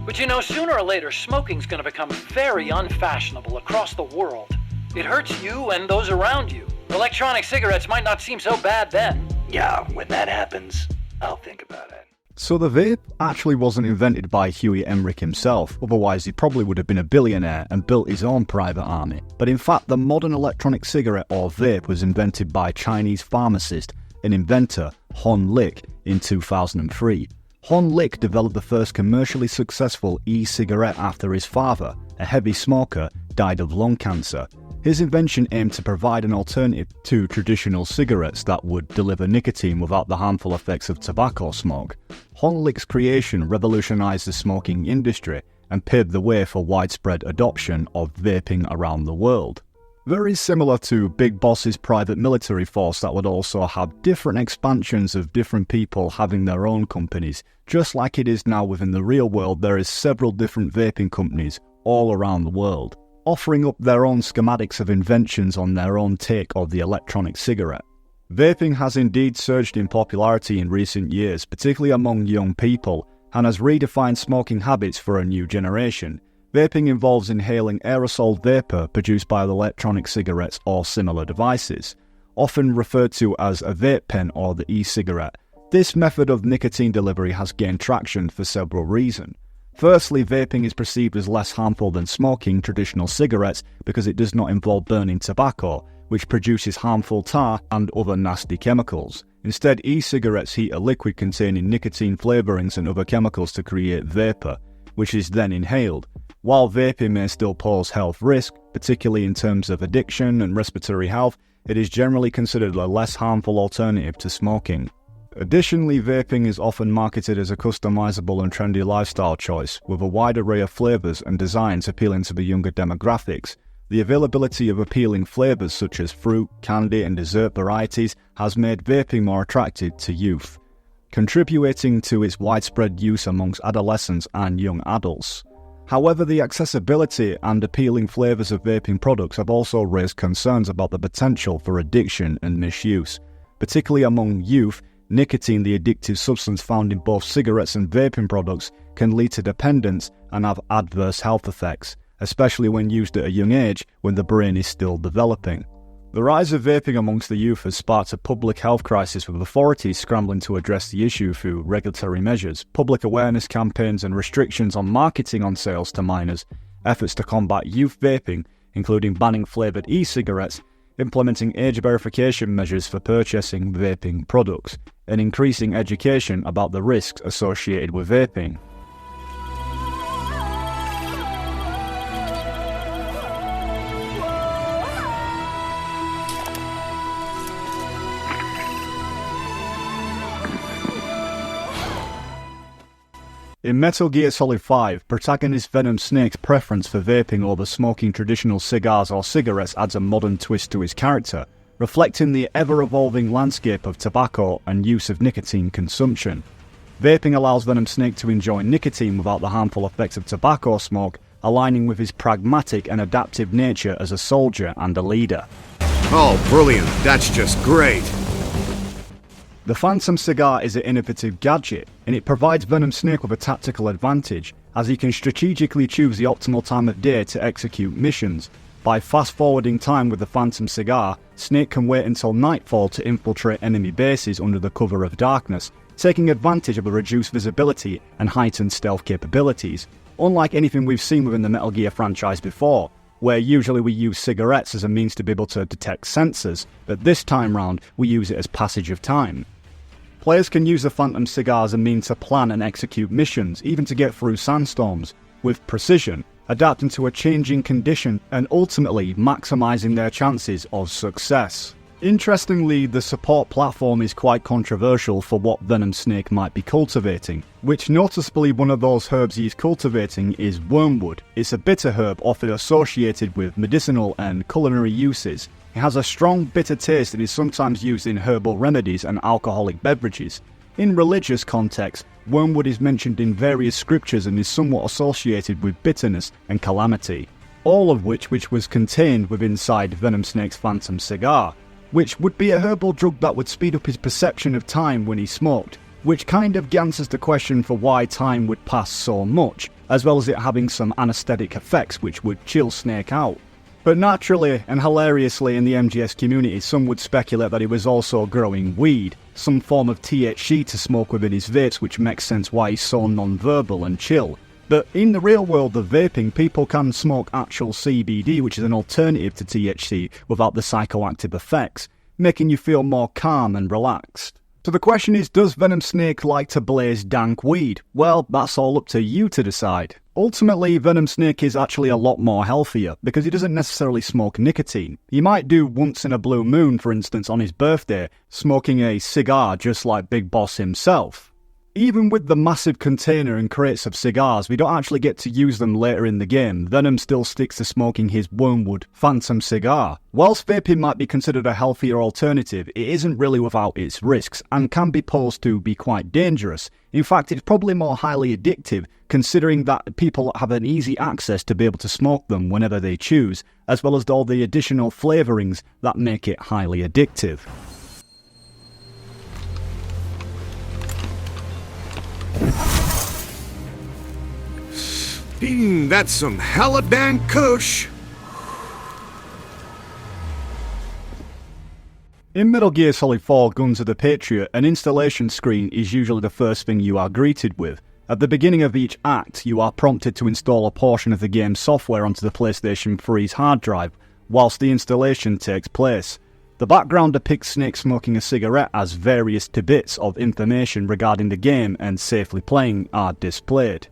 But you know, sooner or later, smoking's gonna become very unfashionable across the world. It hurts you and those around you. Electronic cigarettes might not seem so bad then. Yeah, when that happens, I'll think about it. So the vape actually wasn't invented by Huey Emmerich himself, otherwise he probably would have been a billionaire and built his own private army. But in fact, the modern electronic cigarette or vape was invented by Chinese pharmacist and inventor Hon Lik in 2003. Hon Lik developed the first commercially successful e-cigarette after his father, a heavy smoker, died of lung cancer. His invention aimed to provide an alternative to traditional cigarettes that would deliver nicotine without the harmful effects of tobacco smoke. Hon Lik's creation revolutionized the smoking industry and paved the way for widespread adoption of vaping around the world. Very similar to Big Boss's private military force that would also have different expansions of different people having their own companies. Just like it is now within the real world, there is several different vaping companies all around the world, offering up their own schematics of inventions on their own take of the electronic cigarette. Vaping has indeed surged in popularity in recent years, particularly among young people, and has redefined smoking habits for a new generation. Vaping involves inhaling aerosol vapor produced by electronic cigarettes or similar devices, often referred to as a vape pen or the e-cigarette. This method of nicotine delivery has gained traction for several reasons. Firstly, vaping is perceived as less harmful than smoking traditional cigarettes because it does not involve burning tobacco, which produces harmful tar and other nasty chemicals. Instead, e-cigarettes heat a liquid containing nicotine flavourings and other chemicals to create vapour, which is then inhaled. While vaping may still pose health risk, particularly in terms of addiction and respiratory health, it is generally considered a less harmful alternative to smoking. Additionally, vaping is often marketed as a customizable and trendy lifestyle choice, with a wide array of flavors and designs appealing to the younger demographics. The availability of appealing flavors such as fruit, candy, and dessert varieties has made vaping more attractive to youth, contributing to its widespread use amongst adolescents and young adults. However, the accessibility and appealing flavors of vaping products have also raised concerns about the potential for addiction and misuse. Particularly among youth, nicotine, the addictive substance found in both cigarettes and vaping products, can lead to dependence and have adverse health effects, especially when used at a young age when the brain is still developing. The rise of vaping amongst the youth has sparked a public health crisis, with authorities scrambling to address the issue through regulatory measures, public awareness campaigns and restrictions on marketing on sales to minors, efforts to combat youth vaping, including banning flavoured e-cigarettes, implementing age verification measures for purchasing vaping products, and increasing education about the risks associated with vaping. In Metal Gear Solid 5, protagonist Venom Snake's preference for vaping over smoking traditional cigars or cigarettes adds a modern twist to his character, reflecting the ever-evolving landscape of tobacco and use of nicotine consumption. Vaping allows Venom Snake to enjoy nicotine without the harmful effects of tobacco smoke, aligning with his pragmatic and adaptive nature as a soldier and a leader. Oh, brilliant. That's just great. The Phantom Cigar is an innovative gadget, and it provides Venom Snake with a tactical advantage, as he can strategically choose the optimal time of day to execute missions. By fast-forwarding time with the Phantom Cigar, Snake can wait until nightfall to infiltrate enemy bases under the cover of darkness, taking advantage of the reduced visibility and heightened stealth capabilities. Unlike anything we've seen within the Metal Gear franchise before, where usually we use cigarettes as a means to be able to detect sensors, but this time round we use it as passage of time. Players can use the Phantom Cigar as a means to plan and execute missions, even to get through sandstorms, with precision, adapting to a changing condition and ultimately maximising their chances of success. Interestingly, the support platform is quite controversial for what Venom Snake might be cultivating, which noticeably one of those herbs he's cultivating is wormwood. It's a bitter herb often associated with medicinal and culinary uses. It has a strong bitter taste and is sometimes used in herbal remedies and alcoholic beverages. In religious contexts, wormwood is mentioned in various scriptures and is somewhat associated with bitterness and calamity, all of which was contained within inside Venom Snake's Phantom Cigar, which would be a herbal drug that would speed up his perception of time when he smoked, which kind of answers the question for why time would pass so much, as well as it having some anesthetic effects which would chill Snake out. But naturally and hilariously in the MGS community, some would speculate that he was also growing weed, some form of THC to smoke within his vapes, which makes sense why he's so non-verbal and chill. But in the real world of vaping, people can smoke actual CBD, which is an alternative to THC, without the psychoactive effects, making you feel more calm and relaxed. So the question is, does Venom Snake like to blaze dank weed? Well, that's all up to you to decide. Ultimately, Venom Snake is actually a lot more healthier, because he doesn't necessarily smoke nicotine. He might do once in a blue moon, for instance on his birthday, smoking a cigar just like Big Boss himself. Even with the massive container and crates of cigars, we don't actually get to use them later in the game. Venom still sticks to smoking his wormwood Phantom Cigar. Whilst vaping might be considered a healthier alternative, it isn't really without its risks, and can be posed to be quite dangerous. In fact, it's probably more highly addictive, considering that people have an easy access to be able to smoke them whenever they choose, as well as all the additional flavourings that make it highly addictive. That's some hella damn kush. In Metal Gear Solid 4 Guns of the Patriot, an installation screen is usually the first thing you are greeted with. At the beginning of each act, you are prompted to install a portion of the game's software onto the PlayStation 3's hard drive, whilst the installation takes place. The background depicts Snake smoking a cigarette as various tidbits of information regarding the game and safely playing are displayed.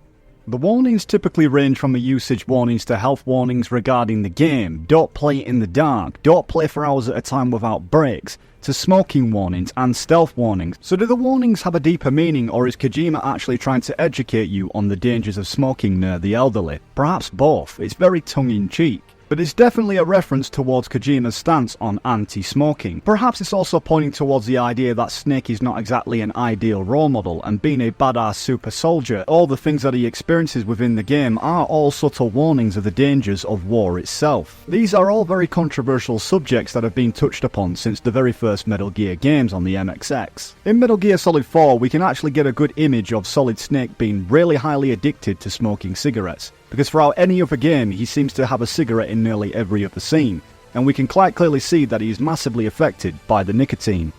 The warnings typically range from the usage warnings to health warnings regarding the game, don't play it in the dark, don't play for hours at a time without breaks, to smoking warnings and stealth warnings. So do the warnings have a deeper meaning, or is Kojima actually trying to educate you on the dangers of smoking near the elderly? Perhaps both. It's very tongue-in-cheek. But it's definitely a reference towards Kojima's stance on anti-smoking. Perhaps it's also pointing towards the idea that Snake is not exactly an ideal role model, and being a badass super soldier, all the things that he experiences within the game are all subtle warnings of the dangers of war itself. These are all very controversial subjects that have been touched upon since the very first Metal Gear games on the MXX. In Metal Gear Solid 4, we can actually get a good image of Solid Snake being really highly addicted to smoking cigarettes, because throughout any other game he seems to have a cigarette in nearly every other scene, and we can quite clearly see that he is massively affected by the nicotine.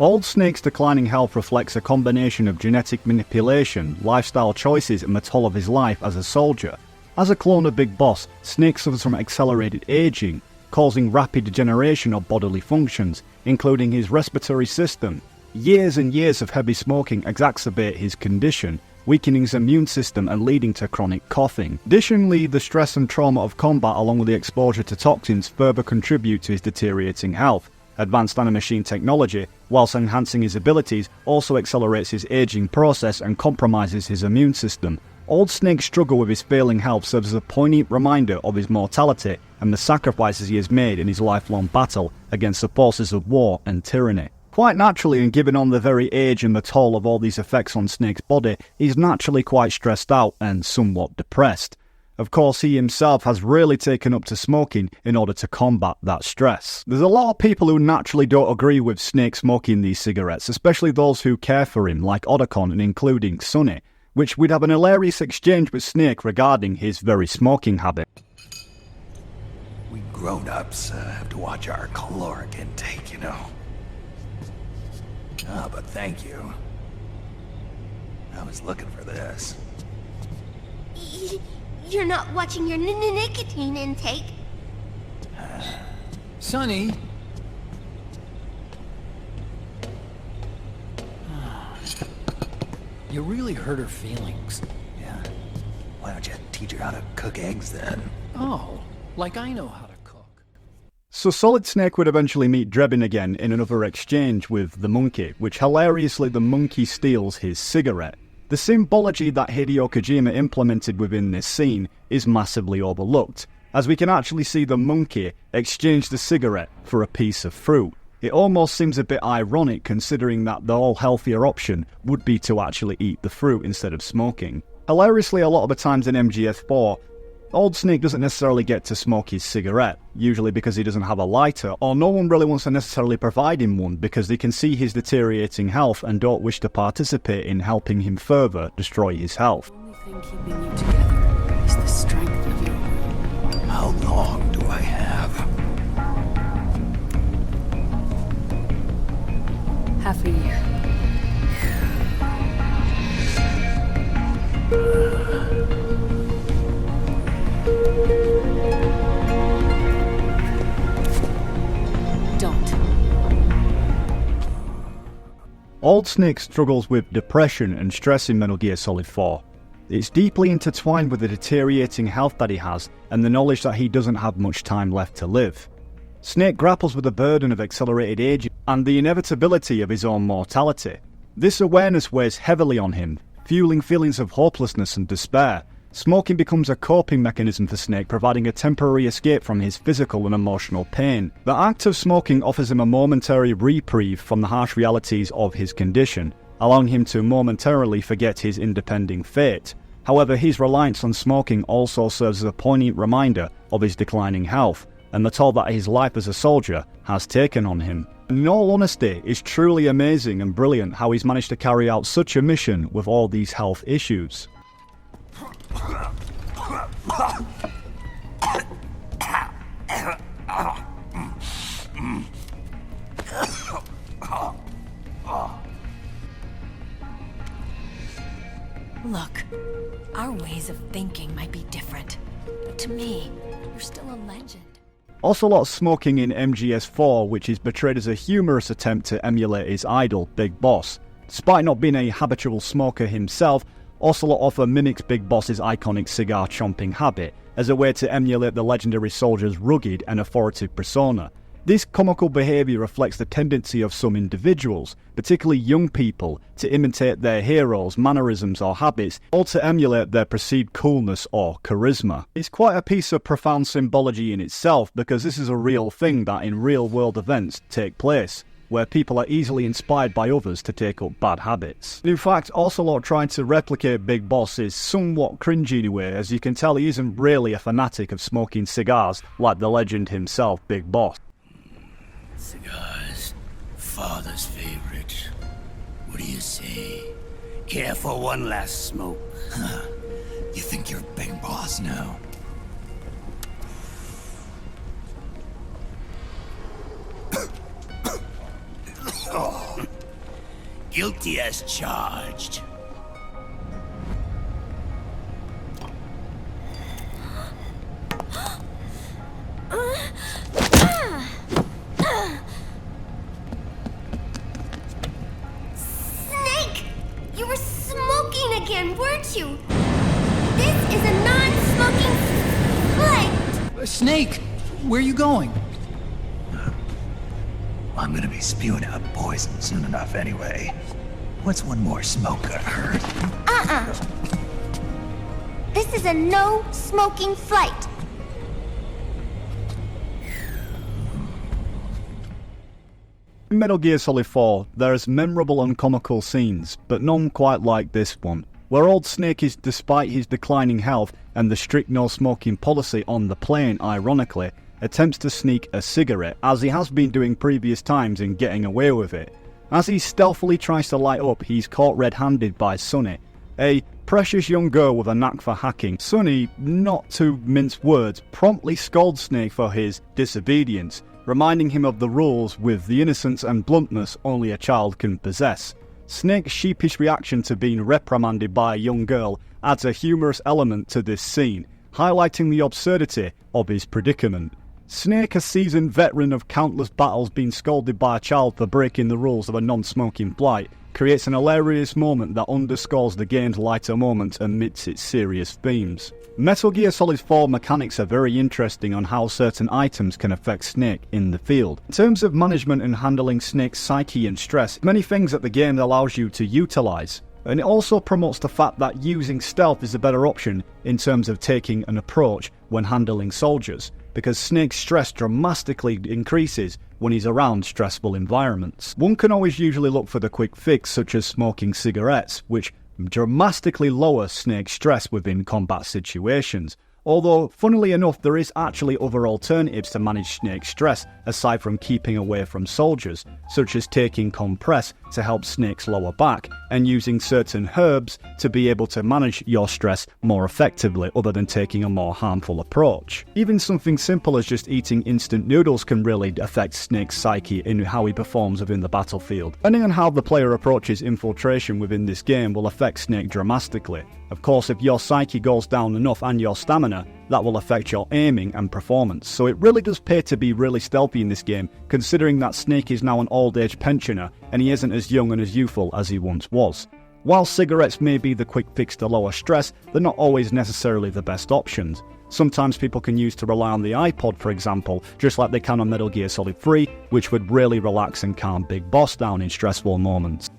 Old Snake's declining health reflects a combination of genetic manipulation, lifestyle choices and the toll of his life as a soldier. As a clone of Big Boss, Snake suffers from accelerated aging, causing rapid degeneration of bodily functions, including his respiratory system. Years and years of heavy smoking exacerbate his condition, weakening his immune system and leading to chronic coughing. Additionally, the stress and trauma of combat along with the exposure to toxins further contribute to his deteriorating health. Advanced nanomachine technology, whilst enhancing his abilities, also accelerates his aging process and compromises his immune system. Old Snake's struggle with his failing health serves as a poignant reminder of his mortality and the sacrifices he has made in his lifelong battle against the forces of war and tyranny. Quite naturally, and given on the very age and the toll of all these effects on Snake's body, he's naturally quite stressed out and somewhat depressed. Of course, he himself has really taken up to smoking in order to combat that stress. There's a lot of people who naturally don't agree with Snake smoking these cigarettes, especially those who care for him, like Otacon and including Sonny, which we'd have an hilarious exchange with Snake regarding his very smoking habit. We grown-ups have to watch our caloric intake, you know. Ah, but thank you. I was looking for this. You're not watching your nicotine intake. Sonny. You really hurt her feelings. Yeah. Why don't you teach her how to cook eggs then? Oh, like I know how to cook. So Solid Snake would eventually meet Drebin again in another exchange with the monkey, which hilariously the monkey steals his cigarette. The symbology that Hideo Kojima implemented within this scene is massively overlooked, as we can actually see the monkey exchange the cigarette for a piece of fruit. It almost seems a bit ironic considering that the all healthier option would be to actually eat the fruit instead of smoking. Hilariously, a lot of the times in MGS4, Old Snake doesn't necessarily get to smoke his cigarette, usually because he doesn't have a lighter, or no one really wants to necessarily provide him one because they can see his deteriorating health and don't wish to participate in helping him further destroy his health. The only thing keeping you together is the strength of your will. How long do I have? Half a year. Don't. Old Snake struggles with depression and stress in Metal Gear Solid 4. It's deeply intertwined with the deteriorating health that he has and the knowledge that he doesn't have much time left to live. Snake grapples with the burden of accelerated aging and the inevitability of his own mortality. This awareness weighs heavily on him, fueling feelings of hopelessness and despair. Smoking becomes a coping mechanism for Snake, providing a temporary escape from his physical and emotional pain. The act of smoking offers him a momentary reprieve from the harsh realities of his condition, allowing him to momentarily forget his impending fate. However, his reliance on smoking also serves as a poignant reminder of his declining health, and the toll that his life as a soldier has taken on him. In all honesty, it's truly amazing and brilliant how he's managed to carry out such a mission with all these health issues. Look, our ways of thinking might be different, but to me, you're still a legend. Ocelot's smoking in MGS4, which is portrayed as a humorous attempt to emulate his idol, Big Boss. Despite not being a habitual smoker himself, Ocelot often mimics Big Boss's iconic cigar-chomping habit as a way to emulate the legendary soldier's rugged and authoritative persona. This comical behaviour reflects the tendency of some individuals, particularly young people, to imitate their heroes' mannerisms or habits, or to emulate their perceived coolness or charisma. It's quite a piece of profound symbology in itself, because this is a real thing that in real-world events take place, where people are easily inspired by others to take up bad habits. In fact, Ocelot trying to replicate Big Boss is somewhat cringy in a way, as you can tell he isn't really a fanatic of smoking cigars like the legend himself, Big Boss. Cigars, father's favorite. What do you say? Care for one last smoke? Huh. You think you're Big Boss now? Oh. Guilty as charged. Snake! You were smoking again, weren't you? This is a non-smoking flight! Snake! Where are you going? I'm gonna be spewing out poison soon enough anyway. What's one more smoke gonna hurt? This is a no-smoking flight. In Metal Gear Solid 4, there's memorable and comical scenes, but none quite like this one, where old Snake is, despite his declining health and the strict no-smoking policy on the plane, ironically, attempts to sneak a cigarette, as he has been doing previous times and getting away with it. As he stealthily tries to light up, he's caught red-handed by Sunny, a precious young girl with a knack for hacking. Sunny, not to mince words, promptly scolds Snake for his disobedience, reminding him of the rules with the innocence and bluntness only a child can possess. Snake's sheepish reaction to being reprimanded by a young girl adds a humorous element to this scene, highlighting the absurdity of his predicament. Snake, a seasoned veteran of countless battles, being scolded by a child for breaking the rules of a non-smoking flight, creates an hilarious moment that underscores the game's lighter moments amidst its serious themes. Metal Gear Solid 4 mechanics are very interesting on how certain items can affect Snake in the field. In terms of management and handling Snake's psyche and stress, many things that the game allows you to utilise. And it also promotes the fact that using stealth is a better option in terms of taking an approach when handling soldiers, because Snake's stress dramatically increases when he's around stressful environments. One can always usually look for the quick fix, such as smoking cigarettes, which dramatically lower Snake's stress within combat situations. Although, funnily enough, there is actually other alternatives to manage Snake's stress aside from keeping away from soldiers, such as taking compress to help Snake's lower back, and using certain herbs to be able to manage your stress more effectively other than taking a more harmful approach. Even something simple as just eating instant noodles can really affect Snake's psyche in how he performs within the battlefield. Depending on how the player approaches infiltration within this game will affect Snake dramatically. Of course, if your psyche goes down enough and your stamina, that will affect your aiming and performance. So it really does pay to be really stealthy in this game, considering that Snake is now an old-age pensioner and he isn't as young and as youthful as he once was. While cigarettes may be the quick fix to lower stress, they're not always necessarily the best options. Sometimes people can use to rely on the iPod, for example, just like they can on Metal Gear Solid 3, which would really relax and calm Big Boss down in stressful moments.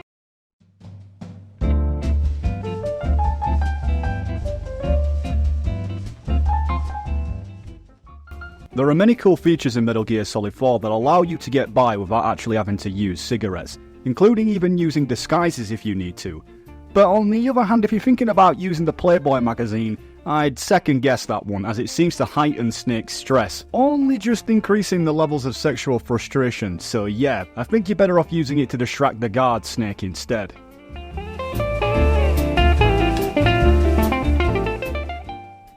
There are many cool features in Metal Gear Solid 4 that allow you to get by without actually having to use cigarettes, including even using disguises if you need to. But on the other hand, if you're thinking about using the Playboy magazine, I'd second guess that one, as it seems to heighten Snake's stress, only just increasing the levels of sexual frustration. So yeah, I think you're better off using it to distract the guard, Snake, instead.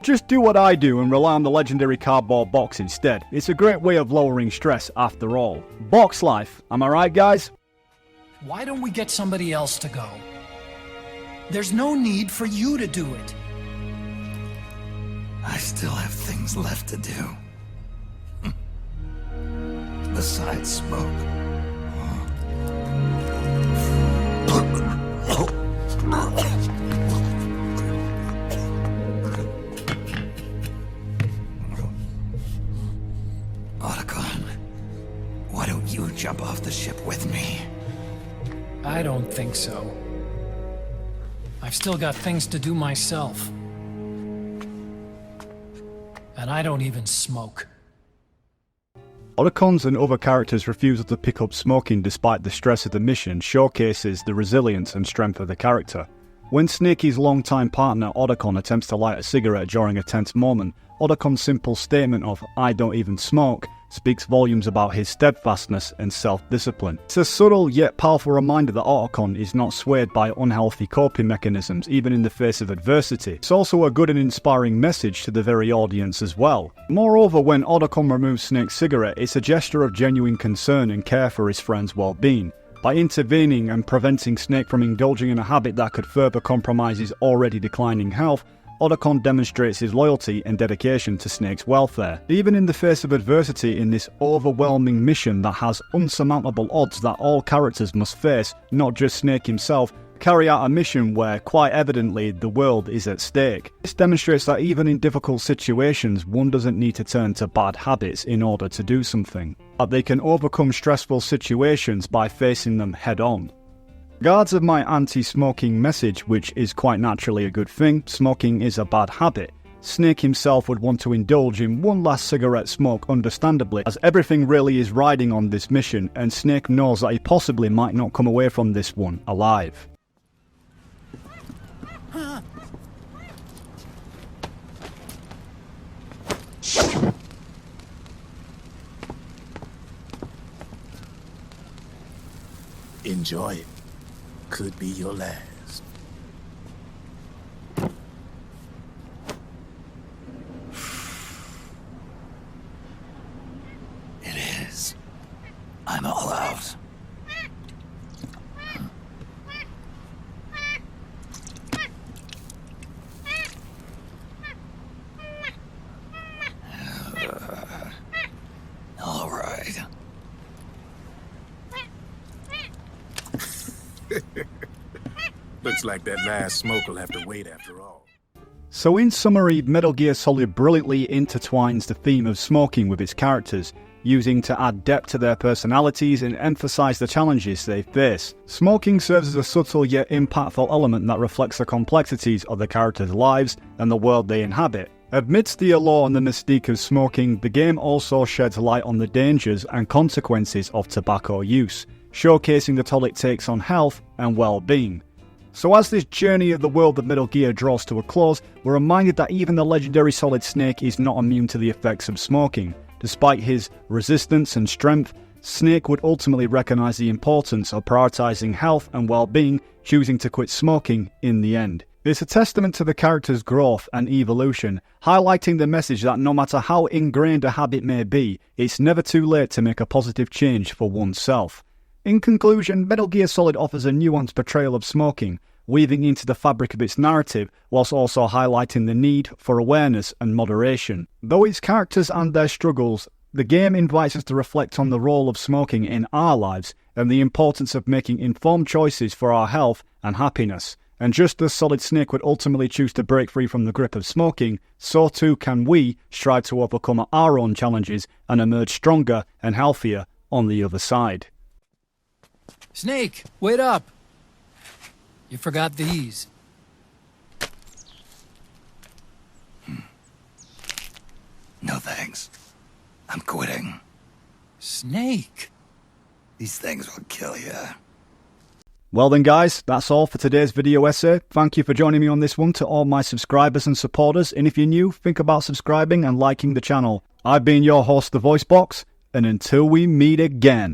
Just do what I do and rely on the legendary cardboard box instead. It's a great way of lowering stress after all. Box life, am I right, guys? Why don't we get somebody else to go? There's no need for you to do it. I still have things left to do. Besides smoke. Otacon, why don't you jump off the ship with me? I don't think so. I've still got things to do myself. And I don't even smoke. Otacon's and other characters' refusal to pick up smoking despite the stress of the mission showcases the resilience and strength of the character. When Snakey's longtime partner Otacon attempts to light a cigarette during a tense moment, Otacon's simple statement of "I don't even smoke" speaks volumes about his steadfastness and self-discipline. It's a subtle yet powerful reminder that Otacon is not swayed by unhealthy coping mechanisms even in the face of adversity. It's also a good and inspiring message to the very audience as well. Moreover, when Otacon removes Snake's cigarette, it's a gesture of genuine concern and care for his friend's well-being. By intervening and preventing Snake from indulging in a habit that could further compromise his already declining health, Otacon demonstrates his loyalty and dedication to Snake's welfare. Even in the face of adversity in this overwhelming mission that has unsurmountable odds that all characters must face, not just Snake himself, carry out a mission where, quite evidently, the world is at stake. This demonstrates that even in difficult situations, one doesn't need to turn to bad habits in order to do something. That they can overcome stressful situations by facing them head-on. Regardless of my anti-smoking message, which is quite naturally a good thing, smoking is a bad habit. Snake himself would want to indulge in one last cigarette smoke understandably, as everything really is riding on this mission, and Snake knows that he possibly might not come away from this one alive. Enjoy it. Could be your last. It is. I'm all out. All right. Looks like that last smoke will have to wait after all. So in summary, Metal Gear Solid brilliantly intertwines the theme of smoking with its characters, using to add depth to their personalities and emphasize the challenges they face. Smoking serves as a subtle yet impactful element that reflects the complexities of the characters' lives and the world they inhabit. Amidst the allure and the mystique of smoking, the game also sheds light on the dangers and consequences of tobacco use, showcasing the toll it takes on health and well-being. So as this journey of the world of Metal Gear draws to a close, we're reminded that even the legendary Solid Snake is not immune to the effects of smoking. Despite his resistance and strength, Snake would ultimately recognize the importance of prioritizing health and well-being, choosing to quit smoking in the end. It's a testament to the character's growth and evolution, highlighting the message that no matter how ingrained a habit may be, it's never too late to make a positive change for oneself. In conclusion, Metal Gear Solid offers a nuanced portrayal of smoking, weaving into the fabric of its narrative, whilst also highlighting the need for awareness and moderation. Though its characters and their struggles, the game invites us to reflect on the role of smoking in our lives and the importance of making informed choices for our health and happiness. And just as Solid Snake would ultimately choose to break free from the grip of smoking, so too can we strive to overcome our own challenges and emerge stronger and healthier on the other side. Snake, wait up! You forgot these. No thanks. I'm quitting. Snake. These things will kill you. Well then guys, that's all for today's video essay. Thank you for joining me on this one to all my subscribers and supporters, and if you're new, think about subscribing and liking the channel. I've been your host, The Voice Box, and until we meet again.